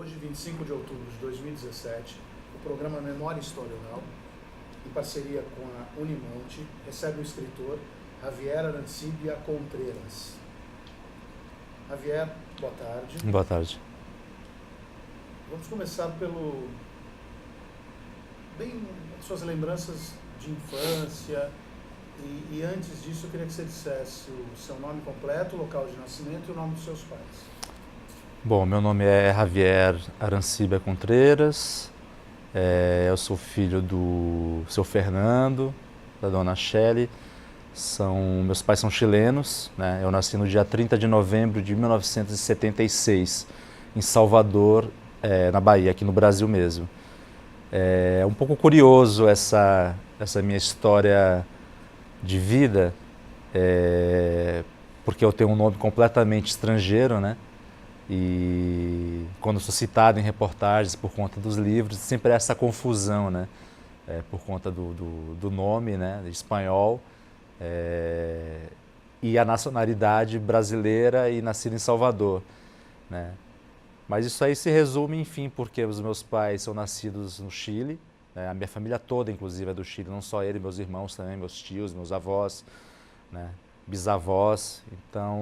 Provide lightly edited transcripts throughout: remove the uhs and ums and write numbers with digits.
Hoje, 25 de outubro de 2017, o programa Memória e História Oral, em parceria com a Unimonte, recebe o escritor Javier Arancibia Contreras. Javier, boa tarde. Boa tarde. Vamos começar pelo suas lembranças de infância. E antes disso, eu queria que você dissesse o seu nome completo, o local de nascimento e o nome dos seus pais. Bom, meu nome é Javier Arancibia Contreras, eu sou filho do seu Fernando, da dona Shelly. Meus pais são chilenos, né? Eu nasci no dia 30 de novembro de 1976, em Salvador, na Bahia, aqui no Brasil mesmo. É um pouco curioso essa minha história de vida, porque eu tenho um nome completamente estrangeiro, né? E quando sou citado em reportagens por conta dos livros, sempre é essa confusão, né? Por conta do nome, né? Espanhol, e a nacionalidade brasileira e nascido em Salvador, né? Mas isso aí se resume, enfim, porque os meus pais são nascidos no Chile, né? A minha família toda, inclusive, é do Chile, não só ele, meus irmãos também, meus tios, meus avós, né? Bisavós. Então,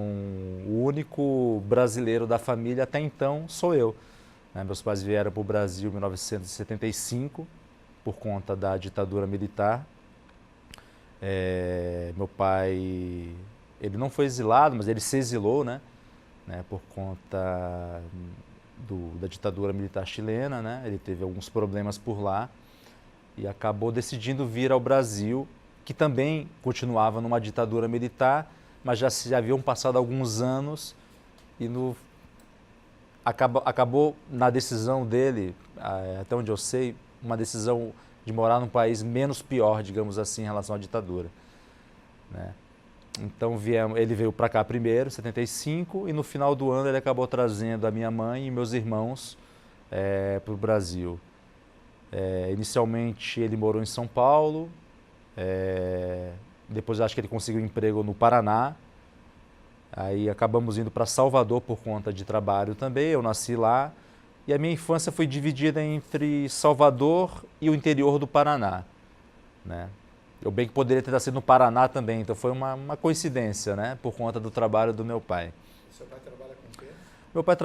o único brasileiro da família até então sou eu, né? Meus pais vieram para o Brasil em 1975 por conta da ditadura militar. Meu pai, ele não foi exilado, mas ele se exilou, né? Por conta da ditadura militar chilena, né? Ele teve alguns problemas por lá e acabou decidindo vir ao Brasil, que também continuava numa ditadura militar, mas já haviam passado alguns anos e acabou na decisão dele, até onde eu sei, uma decisão de morar num país menos pior, digamos assim, em relação à ditadura, né? Então ele veio para cá primeiro, em 75, e no final do ano ele acabou trazendo a minha mãe e meus irmãos para o Brasil. Inicialmente ele morou em São Paulo, depois acho que ele conseguiu um emprego no Paraná, aí acabamos indo para Salvador por conta de trabalho também, eu nasci lá, e a minha infância foi dividida entre Salvador e o interior do Paraná, né? Eu bem que poderia ter nascido no Paraná também, então foi uma coincidência, né? Por conta do trabalho do meu pai. E seu pai trabalha com o quê? Meu pai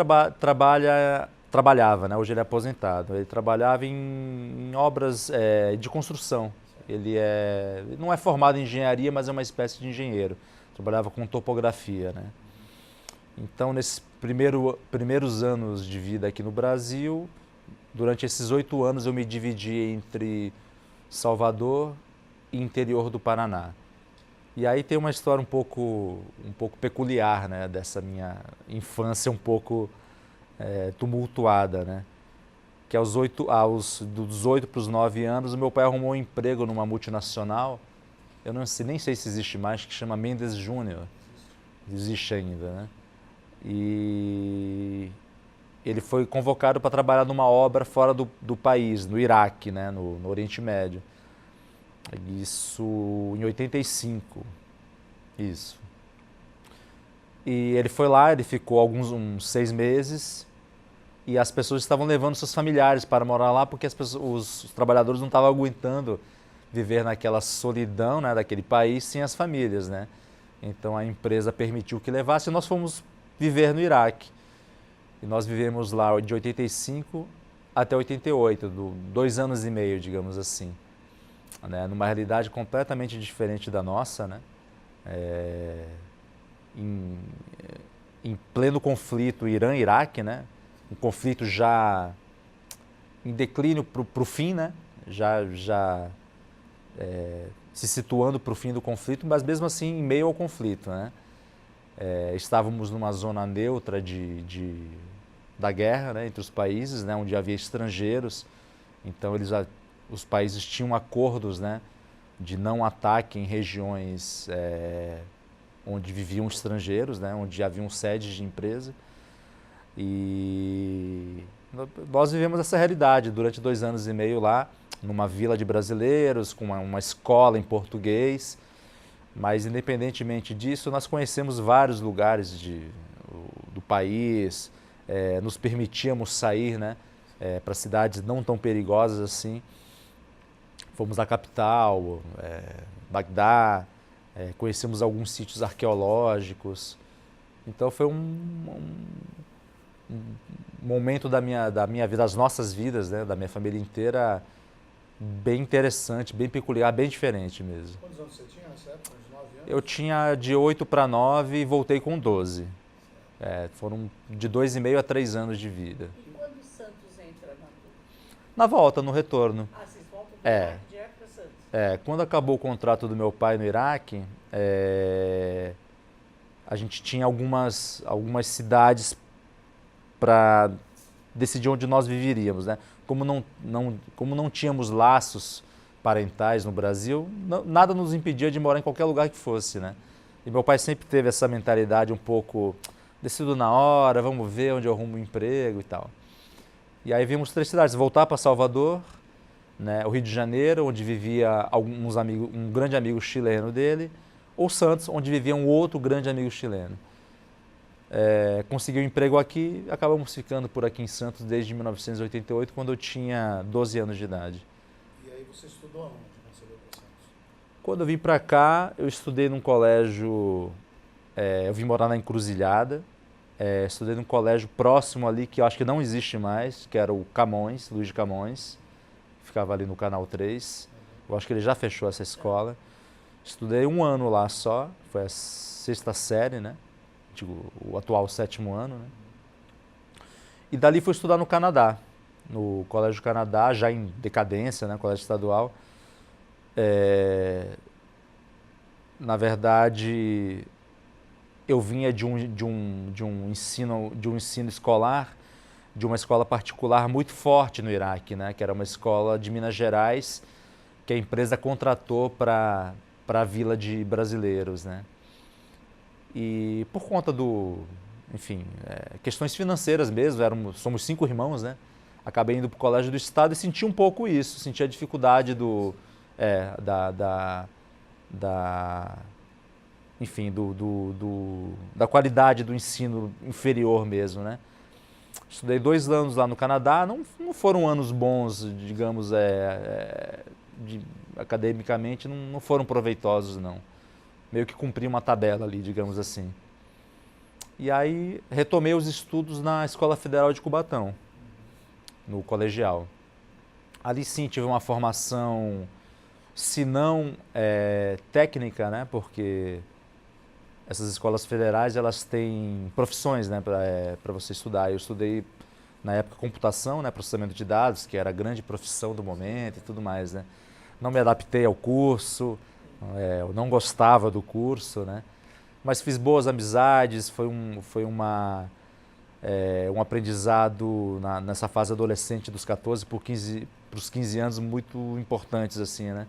trabalhava, né? Hoje ele é aposentado. Ele trabalhava em obras de construção. Ele não é formado em engenharia, mas é uma espécie de engenheiro. Trabalhava com topografia, né? Então, nesses primeiros anos de vida aqui no Brasil, durante esses 8 anos eu me dividi entre Salvador e interior do Paraná. E aí tem uma história um pouco peculiar, né, dessa minha infância um pouco tumultuada, né? Que dos 8 para os 9 anos, o meu pai arrumou um emprego numa multinacional, eu nem sei se existe mais, que chama Mendes Júnior, existe ainda, né? E ele foi convocado para trabalhar numa obra fora do país, no Iraque, né, no Oriente Médio. Isso em 85, isso. E ele foi lá, ele ficou uns 6 meses e as pessoas estavam levando seus familiares para morar lá porque os trabalhadores não estavam aguentando viver naquela solidão, né, daquele país sem as famílias, né? Então a empresa permitiu que levasse e nós fomos viver no Iraque. E nós vivemos lá de 85 até 88, 2 anos e meio, digamos assim. Né, numa realidade completamente diferente da nossa, né? Em pleno conflito Irã-Iraque, né? Um conflito já em declínio para o fim, né? Já se situando para o fim do conflito, mas mesmo assim em meio ao conflito, né? Estávamos numa zona neutra da guerra, né? Entre os países, né? Onde havia estrangeiros, então os países tinham acordos, né, de não ataque em regiões onde viviam estrangeiros, né, onde haviam sedes de empresa. E nós vivemos essa realidade durante 2 anos e meio lá, numa vila de brasileiros, com uma escola em português. Mas, independentemente disso, nós conhecemos vários lugares do país, nos permitíamos sair, né, para cidades não tão perigosas assim. Fomos à capital, Bagdá, conhecemos alguns sítios arqueológicos. Então foi um momento da minha vida, das nossas vidas, né, da minha família inteira, bem interessante, bem peculiar, bem diferente mesmo. Quantos anos você tinha nessa época? Uns 9 anos? Eu tinha de 8 para 9 e voltei com 12. Foram de 2,5 a 3 anos de vida. E quando o Santos entra na turma? Na volta, no retorno. Ah, vocês voltam do Iraque direto para Santos? Quando acabou o contrato do meu pai no Iraque, a gente tinha algumas cidades para decidir onde nós viveríamos, né? Como não tínhamos laços parentais no Brasil, nada nos impedia de morar em qualquer lugar que fosse, né? E meu pai sempre teve essa mentalidade um pouco, decido na hora, vamos ver onde eu arrumo um emprego e tal. E aí vimos 3 cidades, voltar para Salvador, né, o Rio de Janeiro, onde vivia um grande amigo chileno dele, ou Santos, onde vivia um outro grande amigo chileno. Consegui um emprego aqui, acabamos ficando por aqui em Santos desde 1988, quando eu tinha 12 anos de idade. E aí você estudou aonde, quando você veio para Santos? Quando eu vim para cá, eu estudei num colégio, eu vim morar na Encruzilhada, estudei num colégio próximo ali, que eu acho que não existe mais, que era o Camões, Luiz de Camões, ficava ali no Canal 3. Eu acho que ele já fechou essa escola. Estudei 1 ano lá só, foi a 6ª série, né? O atual 7º ano, né? E dali fui estudar no Canadá, no Colégio do Canadá, já em decadência, né? Colégio estadual. Na verdade, eu vinha de um ensino escolar, de uma escola particular muito forte no Iraque, né? Que era uma escola de Minas Gerais, que a empresa contratou para a vila de brasileiros, né? E por conta questões financeiras mesmo, somos 5 irmãos, né? Acabei indo para o colégio do estado e senti um pouco isso, senti a dificuldade da qualidade do ensino inferior mesmo, né? Estudei 2 anos lá no Canadá, não foram anos bons, digamos, academicamente, não foram proveitosos, não. Meio que cumpri uma tabela ali, digamos assim. E aí retomei os estudos na Escola Federal de Cubatão, no colegial. Ali sim tive uma formação, se não técnica, né? Porque essas escolas federais, elas têm profissões, né, para você estudar. Eu estudei, na época, computação, né, processamento de dados, que era a grande profissão do momento e tudo mais, né. Não me adaptei ao curso, eu não gostava do curso, né, mas fiz boas amizades, foi um aprendizado nessa fase adolescente dos 14 para os 15 anos muito importantes, assim, né.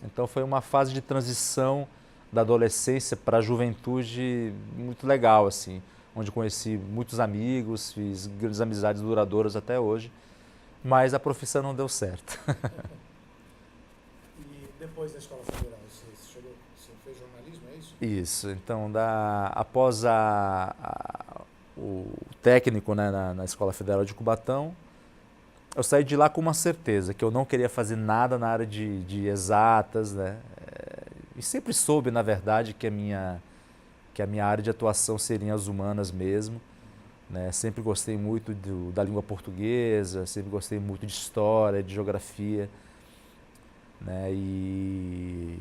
Então foi uma fase de transição da adolescência para a juventude muito legal, assim, onde conheci muitos amigos, fiz grandes amizades duradouras até hoje, mas a profissão não deu certo. E depois da Escola Federal, você fez jornalismo, é isso? Isso, então após o técnico, né, na Escola Federal de Cubatão, eu saí de lá com uma certeza, que eu não queria fazer nada na área de exatas, né? E sempre soube, na verdade, que a minha área de atuação seria as humanas mesmo, né? Sempre gostei muito da língua portuguesa, sempre gostei muito de história, de geografia, né? E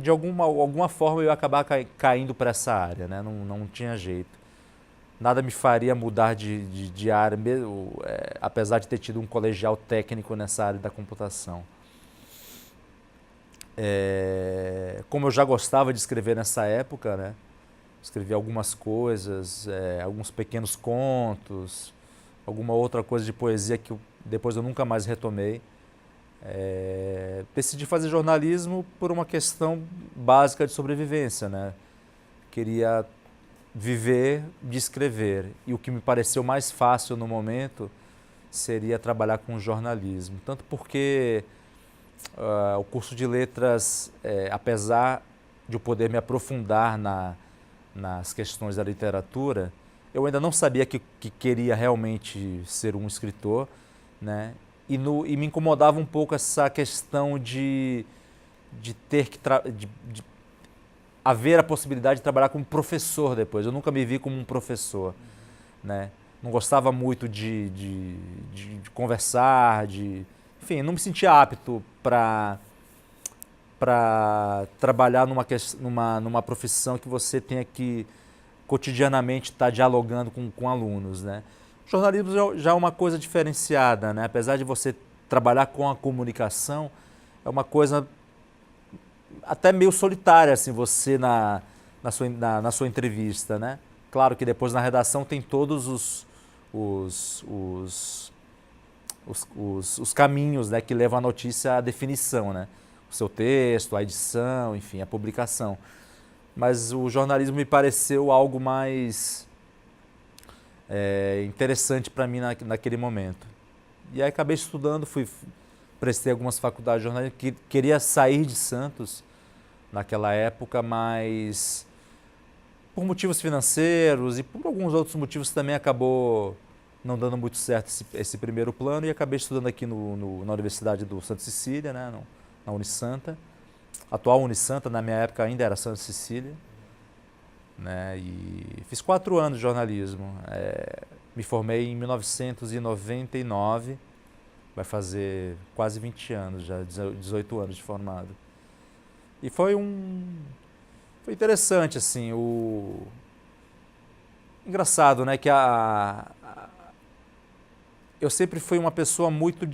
de alguma forma eu ia acabar caindo para essa área, né? Não tinha jeito. Nada me faria mudar de área, mesmo, apesar de ter tido um colegial técnico nessa área da computação. Como eu já gostava de escrever nessa época, né? Escrevi algumas coisas, alguns pequenos contos, alguma outra coisa de poesia que depois eu nunca mais retomei. Decidi fazer jornalismo por uma questão básica de sobrevivência, né? Queria viver de escrever, e o que me pareceu mais fácil no momento seria trabalhar com jornalismo, tanto porque o curso de letras, apesar de eu poder me aprofundar nas questões da literatura, eu ainda não sabia que queria realmente ser um escritor, né? E me incomodava um pouco essa questão de ter que de haver a possibilidade de trabalhar como professor depois. Eu nunca me vi como um professor, né? Não gostava muito de conversar, enfim, não me sentia apto para trabalhar numa profissão que você tenha que cotidianamente estar dialogando com alunos, né? O jornalismo já é uma coisa diferenciada, né? Apesar de você trabalhar com a comunicação, é uma coisa até meio solitária, assim, você na sua entrevista, né? Claro que depois na redação tem todos os caminhos, né, que levam a notícia à definição, né? O seu texto, a edição, enfim, a publicação. Mas o jornalismo me pareceu algo mais interessante para mim naquele momento. E aí acabei estudando, prestei algumas faculdades de jornalismo, queria sair de Santos naquela época, mas por motivos financeiros e por alguns outros motivos também acabou não dando muito certo esse primeiro plano, e acabei estudando aqui na Universidade do Santa Cecília, né, na Unisanta. Atual Unisanta, na minha época ainda era Santa Cecília, né, e fiz 4 anos de jornalismo. Me formei em 1999, vai fazer quase 20 anos já, 18 anos de formado. E foi interessante, assim, engraçado, né, que eu sempre fui uma pessoa muito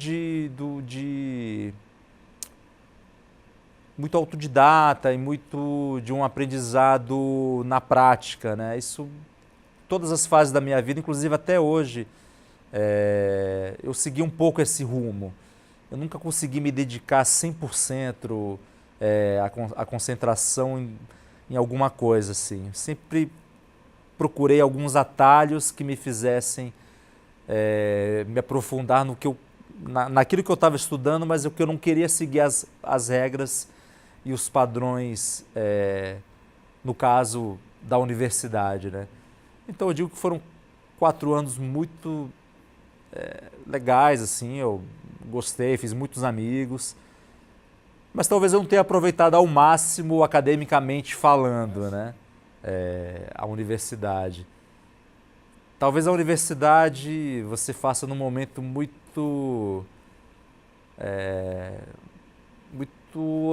muito autodidata e muito de um aprendizado na prática, né? Isso, todas as fases da minha vida, inclusive até hoje, eu segui um pouco esse rumo. Eu nunca consegui me dedicar 100% à concentração em alguma coisa, assim. Sempre procurei alguns atalhos que me fizessem me aprofundar naquilo que eu estava estudando, mas que eu não queria seguir as regras e os padrões, no caso da universidade, né? Então eu digo que foram 4 anos muito legais, assim, eu gostei, fiz muitos amigos, mas talvez eu não tenha aproveitado ao máximo academicamente falando, né? A universidade. Talvez a universidade você faça num momento muito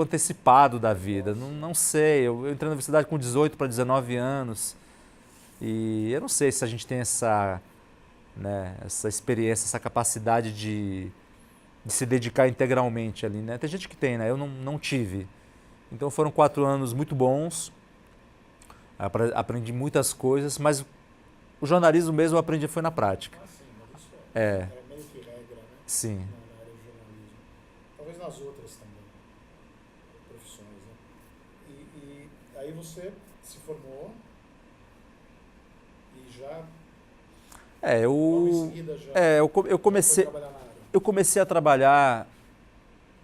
antecipado da vida. Não sei, eu entrei na universidade com 18 para 19 anos e eu não sei se a gente tem essa experiência, essa capacidade de se dedicar integralmente ali, né? Tem gente que tem, né? Eu não tive. Então foram 4 anos muito bons, aprendi muitas coisas, mas o jornalismo mesmo eu aprendi foi na prática. Ah, sim, mas isso é meio que regra, né? Sim. Na área de jornalismo. Talvez nas outras também, profissões, né? E aí você se formou e já... logo em seguida já eu comecei... foi trabalhar na área. Eu comecei a trabalhar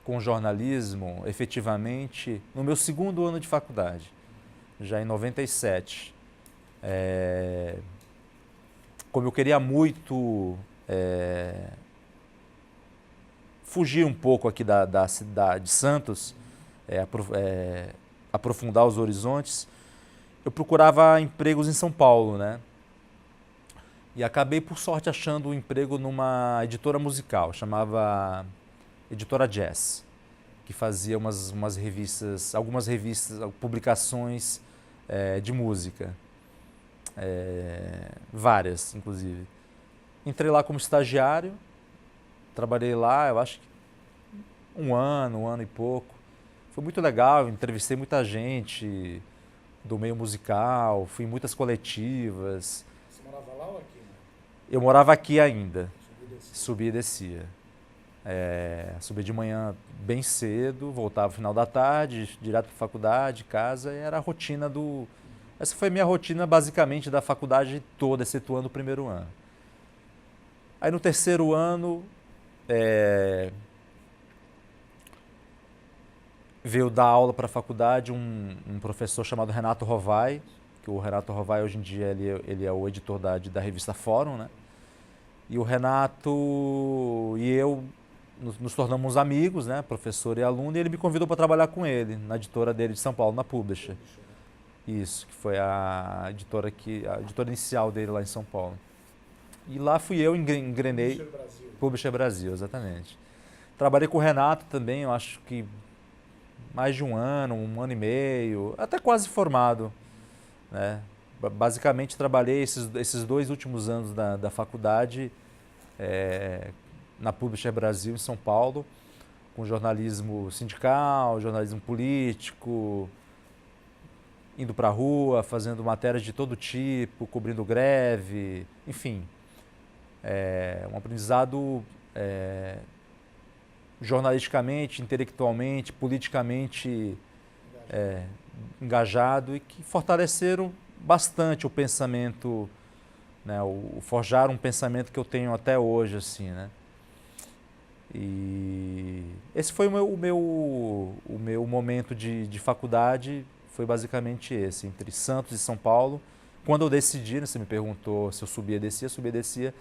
com jornalismo, efetivamente, no meu 2º ano de faculdade, já em 97. Como eu queria muito fugir um pouco aqui da cidade de Santos, aprofundar os horizontes, eu procurava empregos em São Paulo, né? E acabei, por sorte, achando um emprego numa editora musical, chamava Editora Jazz, que fazia algumas revistas, publicações de música, várias, inclusive. Entrei lá como estagiário, trabalhei lá, eu acho que um ano e pouco. Foi muito legal, entrevistei muita gente do meio musical, fui em muitas coletivas. Você morava lá ou aqui? Eu morava aqui ainda, Subia subia e descia. e descia. Subia de manhã bem cedo, voltava no final da tarde, direto para a faculdade, casa, e era a rotina Essa foi a minha rotina basicamente da faculdade toda, excetuando o 1º ano. Aí no 3º ano, veio dar aula para a faculdade um professor chamado Renato Rovai, que o Renato Rovai hoje em dia ele é o editor da revista Fórum, né? E o Renato e eu nos tornamos amigos, né? Professor e aluno, e ele me convidou para trabalhar com ele na editora dele de São Paulo, na Publisher. Isso, que foi a editora inicial dele lá em São Paulo. E lá fui eu, engrenei. Publisher Brasil. Publisher Brasil, exatamente. Trabalhei com o Renato também, eu acho que mais de um ano e meio, até quase formado, né? Basicamente trabalhei esses 2 últimos anos da faculdade na Publisher Brasil em São Paulo, com jornalismo sindical, jornalismo político, indo para a rua, fazendo matérias de todo tipo, cobrindo greve, enfim. Um aprendizado jornalisticamente, intelectualmente, politicamente engajado e que fortaleceram bastante o pensamento, né, forjaram um pensamento que eu tenho até hoje, assim, né? E esse foi o meu momento de faculdade, foi basicamente esse, entre Santos e São Paulo. Quando eu decidi, né, você me perguntou se eu subia e descia,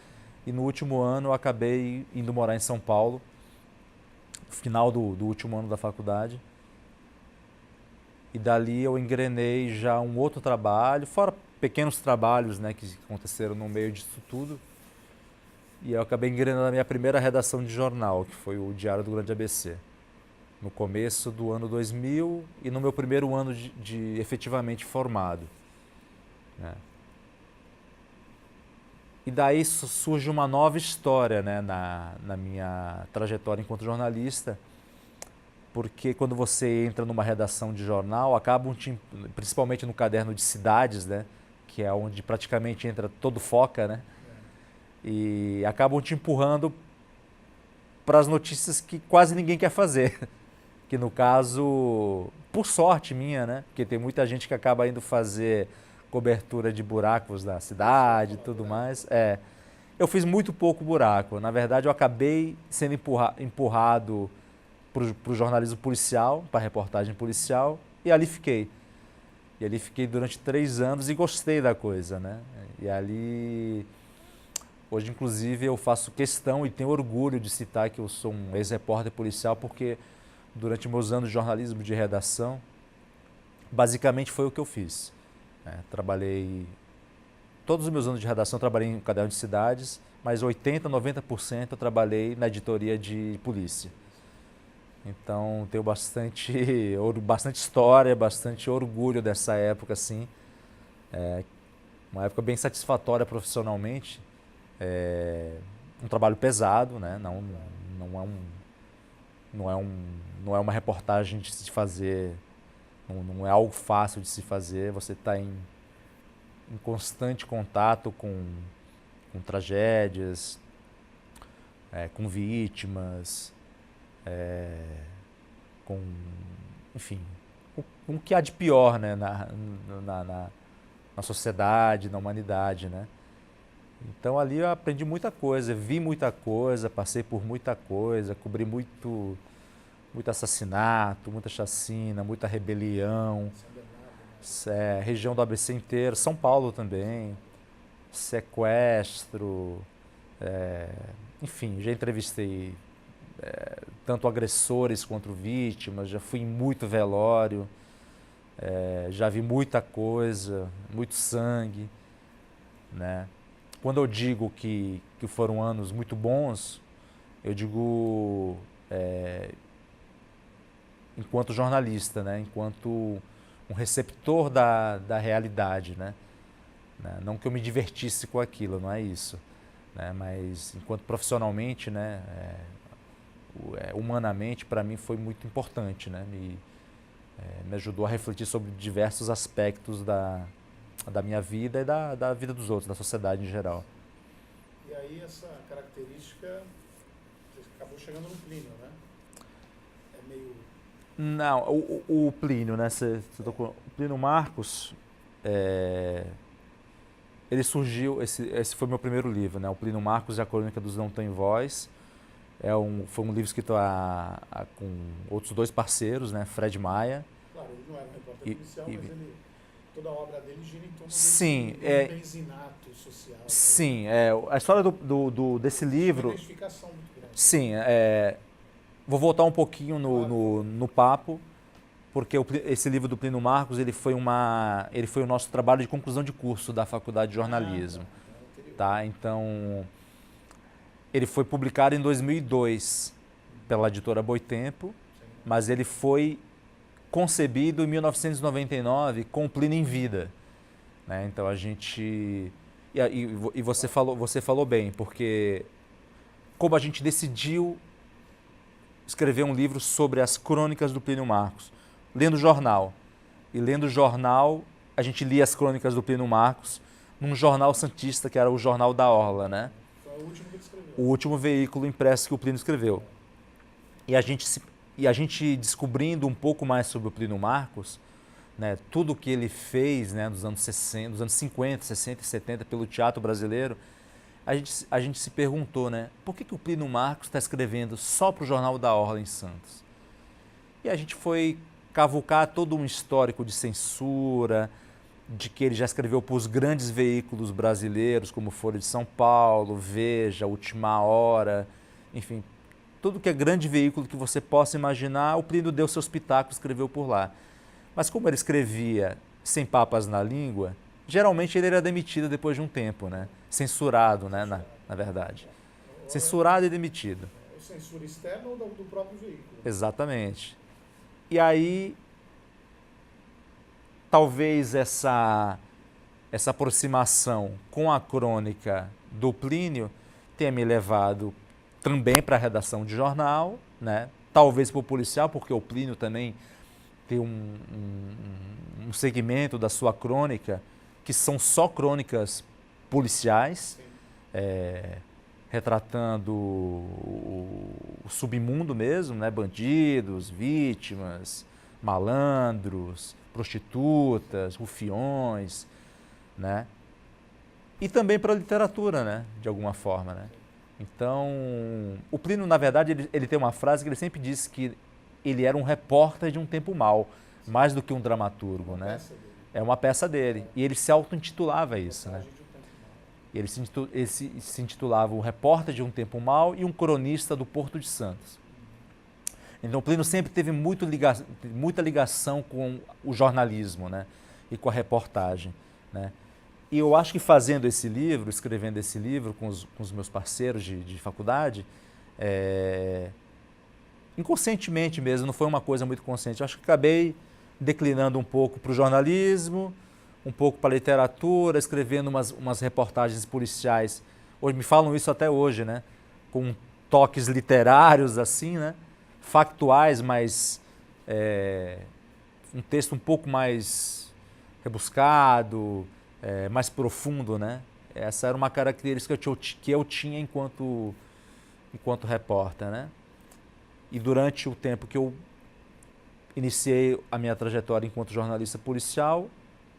e no último ano eu acabei indo morar em São Paulo, no final do último ano da faculdade. E dali eu engrenei já um outro trabalho, fora pequenos trabalhos, né, que aconteceram no meio disso tudo. E eu acabei engrenando a minha primeira redação de jornal, que foi o Diário do Grande ABC, no começo do ano 2000 e no meu primeiro ano de efetivamente formado, né? E daí surge uma nova história, né, na minha trajetória enquanto jornalista, porque quando você entra numa redação de jornal, principalmente no caderno de cidades, né, que é onde praticamente entra todo Foca, né, e acabam te empurrando para as notícias que quase ninguém quer fazer, que no caso, por sorte minha, né, porque tem muita gente que acaba indo fazer cobertura de buracos da cidade e tudo mais. Eu fiz muito pouco buraco. Na verdade, eu acabei sendo empurrado para o jornalismo policial, para a reportagem policial, e ali fiquei. E ali fiquei durante 3 anos e gostei da coisa, né? E ali, hoje inclusive eu faço questão e tenho orgulho de citar que eu sou um ex-repórter policial, porque durante meus anos de jornalismo de redação, basicamente foi o que eu fiz. Trabalhei, todos os meus anos de redação eu trabalhei em caderno de cidades, mas 80%, 90% eu trabalhei na editoria de polícia. Então tenho bastante história, bastante orgulho dessa época, assim. Uma época bem satisfatória profissionalmente. Um trabalho pesado, né? Não é uma reportagem de se fazer, não é algo fácil de se fazer. Você está em constante contato com tragédias, com vítimas, enfim, com o que há de pior, né, na sociedade, na humanidade, né? Então ali eu aprendi muita coisa, vi muita coisa, passei por muita coisa, cobri muito assassinato, muita chacina, muita rebelião, região do ABC inteira, São Paulo também, sequestro, enfim, já entrevistei tanto agressores quanto vítimas, já fui em muito velório, já vi muita coisa, muito sangue, né? Quando eu digo que foram anos muito bons, eu digo enquanto jornalista, né? Enquanto um receptor da realidade, né? Não que eu me divertisse com aquilo, não é isso, né? Mas enquanto profissionalmente, né? Humanamente, para mim foi muito importante, né? Me ajudou a refletir sobre diversos aspectos da minha vida e da vida dos outros, da sociedade em geral. E aí essa característica acabou chegando no Plínio, né? É meio... Não, o Plínio, né? O Plínio Marcos, ele surgiu, esse foi meu primeiro livro, né? O Plínio Marcos e a Crônica dos Não Tem Voz. Foi um livro escrito com outros 2 parceiros, né? Fred Maia. Claro, ele não era um repórter policial, mas ele toda a obra dele gira em torno sim, desse benzinato social. Sim, a história desse livro... Uma identificação muito grande. Sim, vou voltar um pouquinho no papo, porque esse livro do Plínio Marcos ele foi o nosso trabalho de conclusão de curso da Faculdade de Jornalismo. Tá? Então, ele foi publicado em 2002 pela editora Boitempo, mas ele foi concebido em 1999 com o Plínio em vida. Né? Então a gente... E você falou bem, porque como a gente decidiu escrever um livro sobre as crônicas do Plínio Marcos, lendo jornal. E lendo jornal, a gente lia as crônicas do Plínio Marcos num jornal santista, que era o Jornal da Orla, né? Foi o último que ele escreveu. O último veículo impresso que o Plínio escreveu. E a gente descobrindo um pouco mais sobre o Plínio Marcos, né, tudo o que ele fez, né, nos anos 50, 60 e 70 pelo teatro brasileiro, a gente se perguntou, né, por que o Plínio Marcos está escrevendo só para o Jornal da Orla em Santos? E a gente foi cavucar todo um histórico de censura, de que ele já escreveu para os grandes veículos brasileiros, como Folha de São Paulo, Veja, Última Hora, enfim, tudo que é grande veículo que você possa imaginar, o Plínio deu seus pitacos, escreveu por lá. Mas como ele escrevia sem papas na língua, geralmente ele era demitido depois de um tempo, né? Censurado, né? Na verdade. Censurado e demitido. Censura externa ou do próprio veículo. Exatamente. E aí, talvez essa aproximação com a crônica do Plínio tenha me levado também para a redação de jornal, né? Talvez para o policial, porque o Plínio também tem um segmento da sua crônica que são só crônicas policiais, retratando o submundo mesmo, né? Bandidos, vítimas, malandros, prostitutas, rufiões, né? E também para a literatura, né? De alguma forma, né? Então, o Plínio, na verdade, ele tem uma frase que ele sempre disse que ele era um repórter de um tempo mau, mais do que um dramaturgo, né? É uma peça dele. E ele se auto-intitulava isso, né? Ele se intitulava o repórter de um tempo mau e um cronista do Porto de Santos. Então, o Plínio sempre teve muita ligação com o jornalismo, né? E com a reportagem, né? E eu acho que fazendo esse livro, escrevendo esse livro com os meus parceiros de faculdade, inconscientemente mesmo, não foi uma coisa muito consciente, eu acho que acabei declinando um pouco para o jornalismo, um pouco para a literatura, escrevendo umas reportagens policiais. Hoje me falam isso até hoje, né? Com toques literários assim, né? Factuais, mas um texto um pouco mais rebuscado, mais profundo, né? Essa era uma característica que eu tinha enquanto repórter, né? E durante o tempo que eu iniciei a minha trajetória enquanto jornalista policial,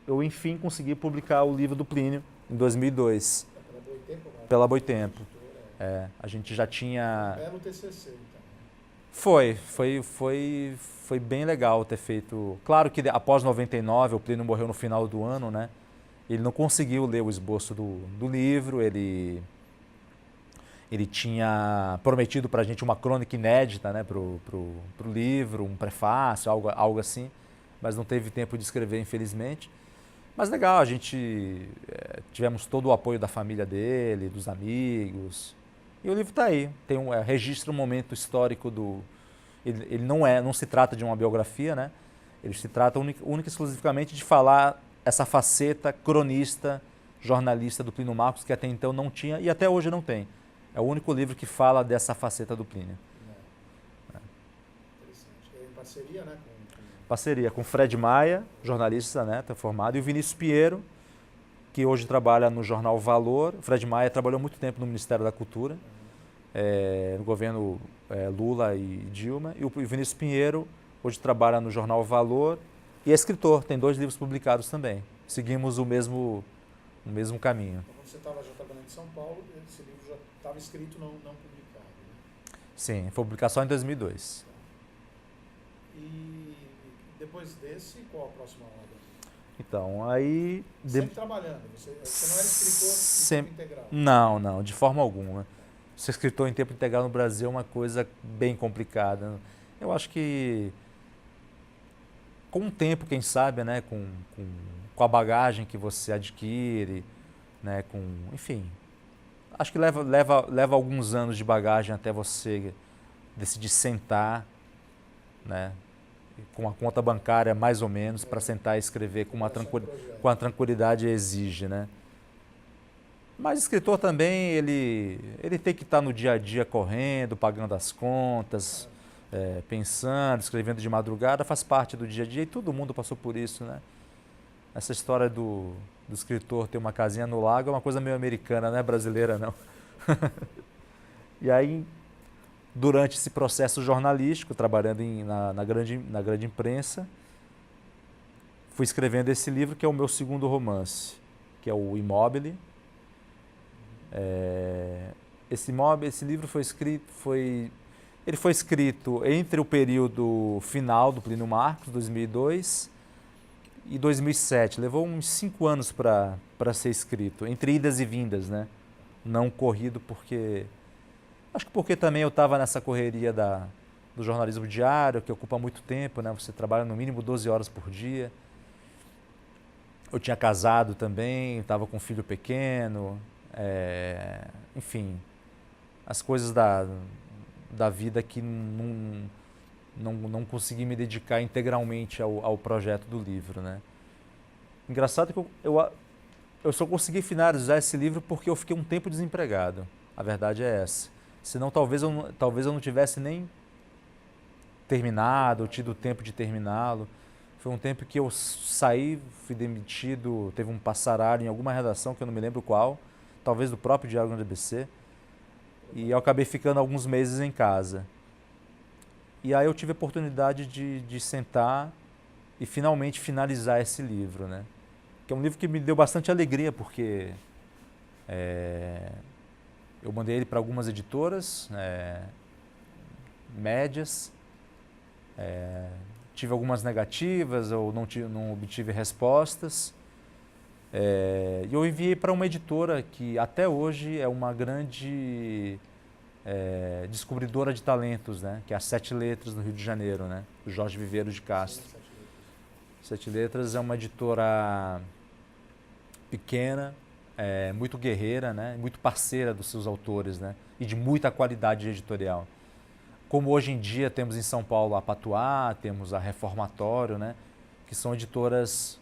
eu enfim consegui publicar o livro do Plínio em 2002. Pela Boitempo? Pela Boitempo. A gente já tinha... Belo TCC, então. Foi bem legal ter feito... Claro que após 99, o Plínio morreu no final do ano, né? Ele não conseguiu ler o esboço do livro, ele tinha prometido para a gente uma crônica inédita, né, pro livro, um prefácio, algo assim, mas não teve tempo de escrever, infelizmente. Mas legal, a gente tivemos todo o apoio da família dele, dos amigos, e o livro está aí, registra um momento histórico ele não se trata de uma biografia, né? Ele se trata única e exclusivamente de falar essa faceta cronista, jornalista do Plínio Marcos, que até então não tinha e até hoje não tem. É o único livro que fala dessa faceta do Plínio. Interessante. Em parceria, né? Parceria com Fred Maia, jornalista, né, tá formado, e o Vinícius Pinheiro, que hoje trabalha no jornal Valor. O Fred Maia trabalhou muito tempo no Ministério da Cultura, no governo Lula e Dilma. E o Vinícius Pinheiro hoje trabalha no jornal Valor e é escritor, tem 2 livros publicados também. Seguimos o mesmo caminho. Então, quando você estava já trabalhando em São Paulo, esse livro já estava escrito, não publicado, né? Sim, foi publicado só em 2002. E depois desse, qual a próxima obra? Então, aí... Sempre trabalhando? Você não era escritor em tempo integral? Não, de forma alguma. Ser escritor em tempo integral no Brasil é uma coisa bem complicada. Eu acho que com o tempo, quem sabe, né, com a bagagem que você adquire, né, enfim, acho que leva alguns anos de bagagem até você decidir sentar, né, com a conta bancária mais ou menos, para sentar e escrever com a tranquilidade exige, né. Mas o escritor também, ele tem que estar no dia a dia correndo, pagando as contas, pensando, escrevendo de madrugada, faz parte do dia a dia e todo mundo passou por isso, né? Essa história do escritor ter uma casinha no lago é uma coisa meio americana, não é brasileira, não. E aí, durante esse processo jornalístico, trabalhando na grande imprensa, fui escrevendo esse livro, que é o meu segundo romance, que é o Immobile. Esse livro foi escrito entre o período final do Plínio Marcos, 2002, e 2007. Levou uns 5 anos para ser escrito, entre idas e vindas, né? Não corrido porque... Acho que porque também eu estava nessa correria do jornalismo diário, que ocupa muito tempo, né? Você trabalha no mínimo 12 horas por dia. Eu tinha casado também, estava com um filho pequeno... enfim, as coisas da vida que não consegui me dedicar integralmente ao projeto do livro, né? Engraçado que eu só consegui finalizar esse livro porque eu fiquei um tempo desempregado. A verdade é essa. Senão talvez eu não tivesse nem terminado, ou tido tempo de terminá-lo. Foi um tempo que eu saí, fui demitido, teve um passarário em alguma redação que eu não me lembro qual, talvez do próprio Diário Grande ABC, e eu acabei ficando alguns meses em casa. E aí eu tive a oportunidade de sentar e finalmente finalizar esse livro, né? Que é um livro que me deu bastante alegria, porque eu mandei ele para algumas editoras médias, tive algumas negativas, ou não obtive respostas. E eu enviei para uma editora que até hoje é uma grande descobridora de talentos, né? Que é a Sete Letras, no Rio de Janeiro, né? O Jorge Viveiro de Castro. Sete Letras é uma editora pequena, muito guerreira, né? Muito parceira dos seus autores, né? E de muita qualidade editorial. Como hoje em dia temos em São Paulo a Patuá, temos a Reformatório, né? Que são editoras,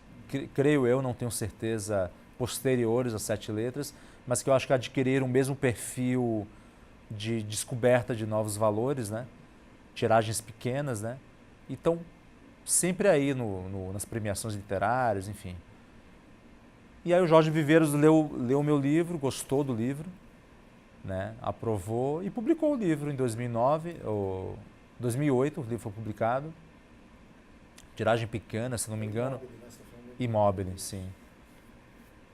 creio eu, não tenho certeza, posteriores às Sete Letras, mas que eu acho que adquiriram o mesmo perfil de descoberta de novos valores, né? Tiragens pequenas, né? E estão sempre aí nas premiações literárias, enfim. E aí o Jorge Viveiros leu o meu livro, gostou do livro, né? Aprovou e publicou o livro em 2009, ou 2008, o livro foi publicado. Tiragem pequena, se não me engano. Immobile, sim.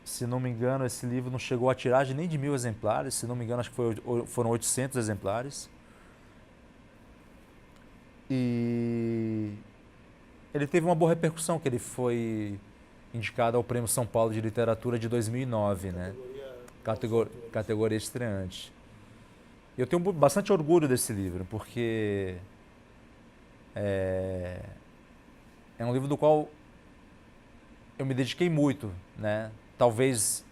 Se não me engano, esse livro não chegou a tiragem nem de 1000 exemplares, se não me engano, acho que foram 800 exemplares. E ele teve uma boa repercussão, que ele foi indicado ao Prêmio São Paulo de Literatura de 2009, né? Categoria estreante. Eu tenho bastante orgulho desse livro, porque é um livro do qual eu me dediquei muito, né? Talvez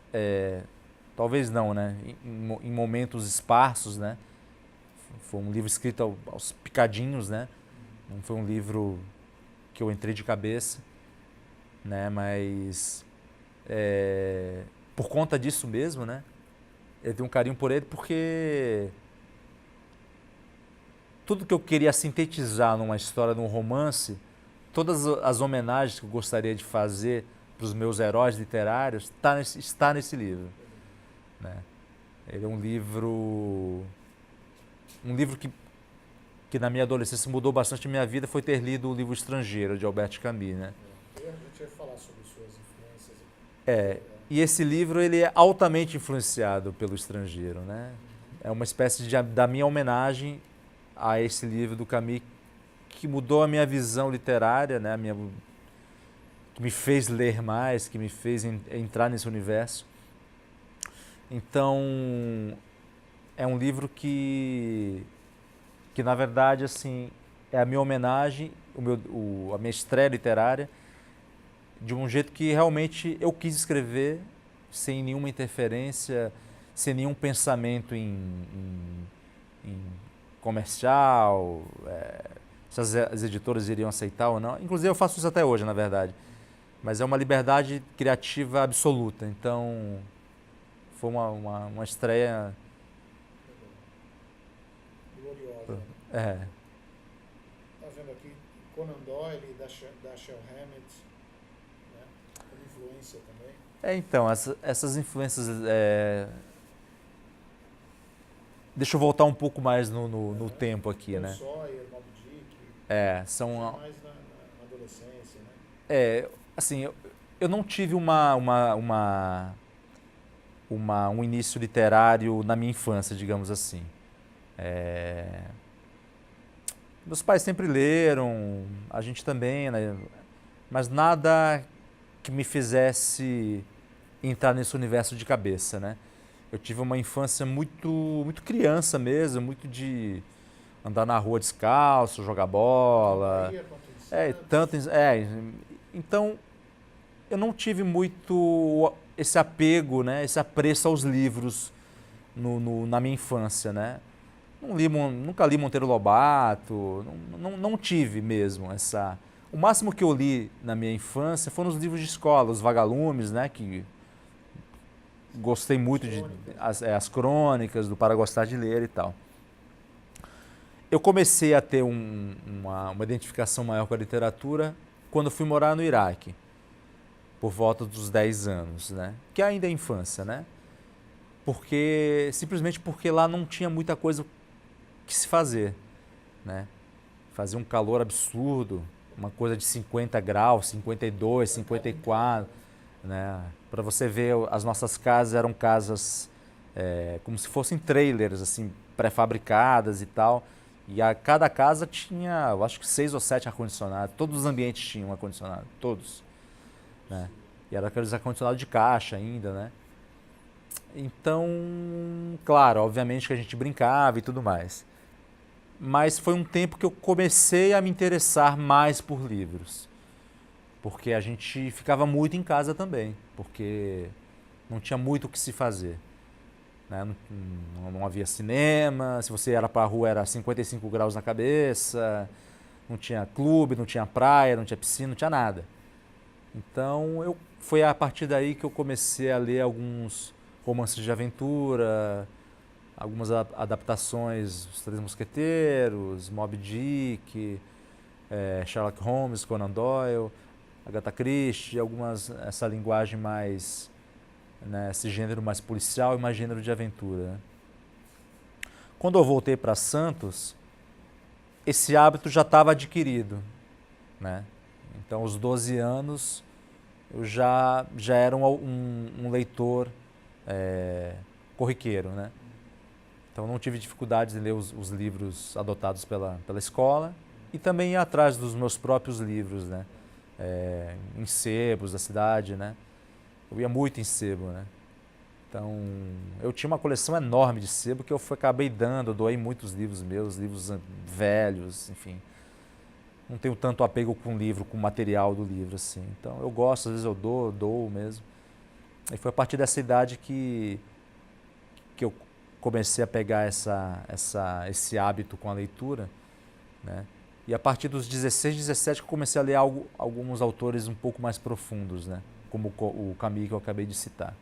não, né? Em momentos esparsos, né? Foi um livro escrito aos picadinhos, né? Não foi um livro que eu entrei de cabeça, né? Mas por conta disso mesmo, né? Eu tenho um carinho por ele porque tudo que eu queria sintetizar numa história, num romance, todas as homenagens que eu gostaria de fazer para os meus heróis literários está nesse livro, né? Ele é um livro que na minha adolescência mudou bastante a minha vida, foi ter lido o livro Estrangeiro, de Albert Camus, né? A gente vai falar sobre suas influências. E esse livro ele é altamente influenciado pelo Estrangeiro, né? É uma espécie da minha homenagem a esse livro do Camus, que mudou a minha visão literária, né? que me fez ler mais, que me fez entrar nesse universo. Então, é um livro que na verdade, assim, é a minha homenagem, a minha estreia literária, de um jeito que realmente eu quis escrever, sem nenhuma interferência, sem nenhum pensamento em comercial, se as editoras iriam aceitar ou não. Inclusive eu faço isso até hoje, na verdade. Mas é uma liberdade criativa absoluta. Então, foi uma estreia... Gloriosa. É. Tá vendo aqui Conan Doyle, Dashiell Hammett, né? Como influência também. Então, essas influências... Deixa eu voltar um pouco mais no tempo aqui, né? Sawyer, Moby Dick. São... Mais na adolescência, né? Assim, eu não tive um início literário na minha infância, digamos assim. Meus pais sempre leram, a gente também, né? Mas nada que me fizesse entrar nesse universo de cabeça, né? Eu tive uma infância muito criança mesmo, muito de andar na rua descalço, jogar bola. Então, eu não tive muito esse apego, né? Esse apreço aos livros na minha infância, né? Nunca li Monteiro Lobato, não tive mesmo essa... O máximo que eu li na minha infância foram os livros de escola, os vagalumes, né? Que gostei muito as crônicas, para gostar de ler e tal. Eu comecei a ter uma identificação maior com a literatura quando fui morar no Iraque, por volta dos 10 anos, né? Que ainda é infância, né? Simplesmente porque lá não tinha muita coisa que se fazer, né? Fazia um calor absurdo, uma coisa de 50 graus, 52, 54, né? Para você ver, as nossas casas eram casas como se fossem trailers, assim, pré-fabricadas e tal. E cada casa tinha, eu acho que 6 ou 7 ar-condicionados. Todos os ambientes tinham ar-condicionado, todos, né? E era aqueles ar-condicionados de caixa ainda, né? Então, claro, obviamente que a gente brincava e tudo mais. Mas foi um tempo que eu comecei a me interessar mais por livros. Porque a gente ficava muito em casa também, porque não tinha muito o que se fazer, né? Não havia cinema, se você era para a rua era 55 graus na cabeça, não tinha clube, não tinha praia, não tinha piscina, não tinha nada. Então, foi a partir daí que eu comecei a ler alguns romances de aventura, algumas adaptações, Os Três Mosqueteiros, Moby Dick, Sherlock Holmes, Conan Doyle, Agatha Christie, essa linguagem mais, né, esse gênero mais policial e mais gênero de aventura, né? Quando eu voltei para Santos, esse hábito já estava adquirido, né? Então, aos 12 anos, eu já era um leitor corriqueiro, né? Então, não tive dificuldades em ler os livros adotados pela escola e também ir atrás dos meus próprios livros, né? Em sebos da cidade, né? Eu ia muito em sebo, né? Então, eu tinha uma coleção enorme de sebo que eu acabei doei muitos livros meus, livros velhos, enfim. Não tenho tanto apego com o livro, com o material do livro, assim. Então, eu gosto, às vezes eu dou mesmo. E foi a partir dessa idade que eu comecei a pegar esse hábito com a leitura, né? E a partir dos 16, 17 que eu comecei a ler alguns autores um pouco mais profundos, né? Como o Camus que eu acabei de citar.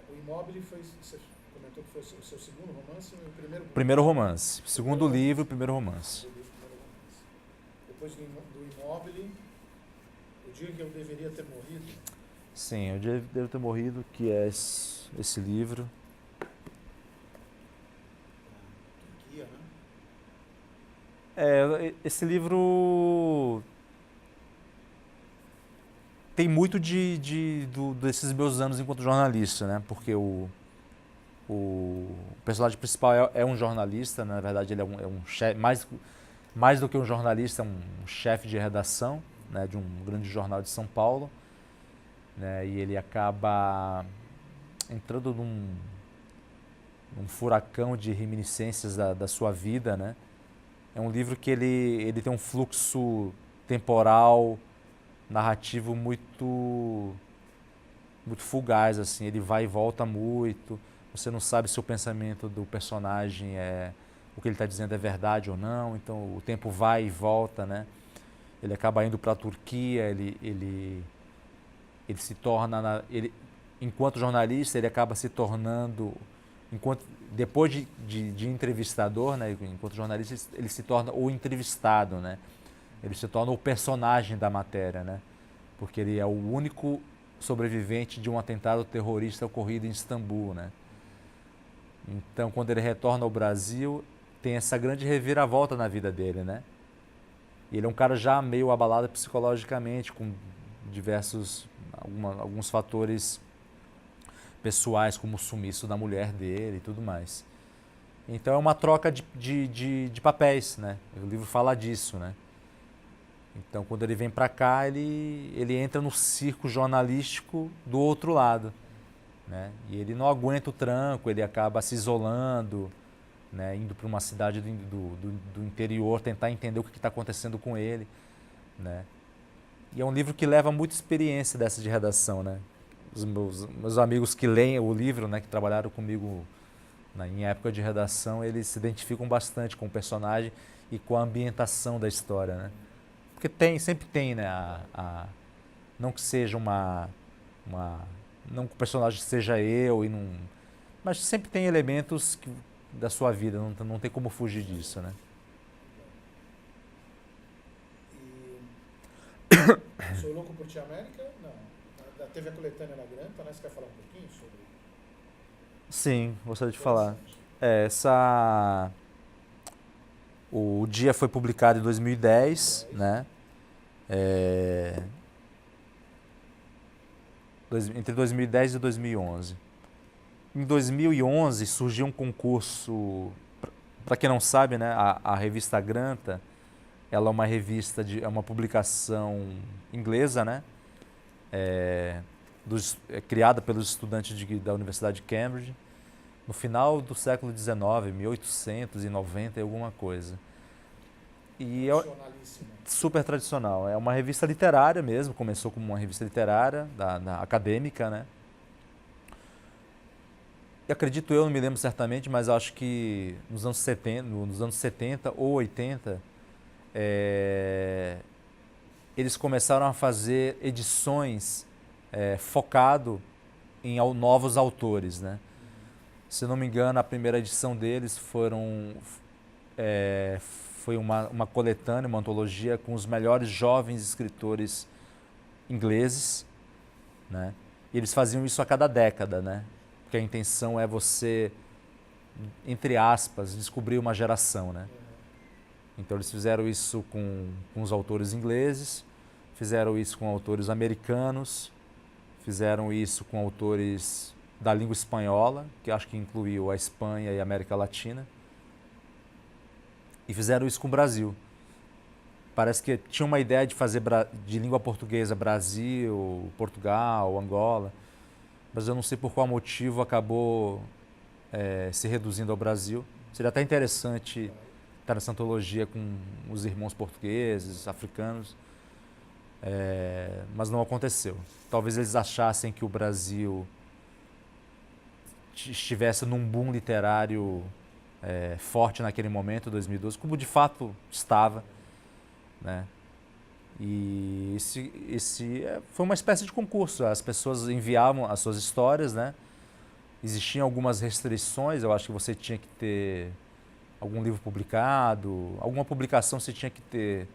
O Immobile você comentou que foi o seu segundo romance ou o primeiro? Primeiro romance. Segundo livro, primeiro romance. Depois do Immobile, O Dia que Eu Deveria Ter Morrido. Sim, Eu Devo Ter Morrido, que é esse livro. Turquia, né? Esse livro tem muito desses meus anos enquanto jornalista, né? Porque o personagem principal é um jornalista, na verdade ele é um chefe, mais do que um jornalista, é um chefe de redação, né, de um grande jornal de São Paulo, né, e ele acaba entrando num furacão de reminiscências da sua vida, né? É um livro que ele tem um fluxo temporal, narrativo muito fugaz, assim. Ele vai e volta muito. Você não sabe se o pensamento do personagem o que ele está dizendo é verdade ou não. Então o tempo vai e volta, né? Ele acaba indo para a Turquia. Ele se torna, enquanto jornalista, ele acaba se tornando, depois de entrevistador, né? Enquanto jornalista, ele se torna o entrevistado, né? Ele se torna o personagem da matéria, né? Porque ele é o único sobrevivente de um atentado terrorista ocorrido em Istambul, né? Então, quando ele retorna ao Brasil, tem essa grande reviravolta na vida dele, né? E ele é um cara já meio abalado psicologicamente, com alguns fatores pessoais, como o sumiço da mulher dele e tudo mais. Então é uma troca de papéis, né? O livro fala disso, né? Então quando ele vem para cá, ele entra no circo jornalístico do outro lado, né? E ele não aguenta o tranco, ele acaba se isolando, né? Indo para uma cidade do interior tentar entender o que está acontecendo com ele, né? E é um livro que leva muita experiência dessa de redação, né? Os meus amigos que leem o livro, né, que trabalharam comigo em época de redação, eles se identificam bastante com o personagem e com a ambientação da história, né? Porque sempre tem, né, não que seja não que o personagem seja eu, mas sempre tem elementos da sua vida, não tem como fugir disso, né? Sou Louco por Ti América? Não. Teve a coletânea na Granta, né? Você quer falar um pouquinho sobre? Sim, gostaria de falar. O Dia foi publicado em 2010, né? Entre 2010 e 2011. Em 2011 surgiu um concurso, para quem não sabe, né? A revista Granta, ela é uma revista, é uma publicação inglesa, né? Criada pelos estudantes da Universidade de Cambridge, no final do século XIX, 1890 e alguma coisa. E é super tradicional. É uma revista literária mesmo, começou como uma revista literária, acadêmica, né? E acredito eu, não me lembro certamente, mas acho que nos anos 70 ou 80, eles começaram a fazer edições focado em novos autores, né? Se não me engano, a primeira edição deles foi uma coletânea, uma antologia com os melhores jovens escritores ingleses, né? E eles faziam isso a cada década, né? Porque a intenção é você, entre aspas, descobrir uma geração, né? Então eles fizeram isso com os autores ingleses, fizeram isso com autores americanos, fizeram isso com autores da língua espanhola, que acho que incluiu a Espanha e a América Latina, e fizeram isso com o Brasil. Parece que tinha uma ideia de fazer de língua portuguesa Brasil, Portugal, Angola, mas eu não sei por qual motivo acabou se reduzindo ao Brasil. Seria até interessante estar nessa antologia com os irmãos portugueses, africanos, mas não aconteceu. Talvez eles achassem que o Brasil estivesse num boom literário forte naquele momento, 2012, como de fato estava, né? E esse foi uma espécie de concurso. As pessoas enviavam as suas histórias, né? Existiam algumas restrições. Eu acho que você tinha que ter algum livro publicado, alguma publicação você tinha que ter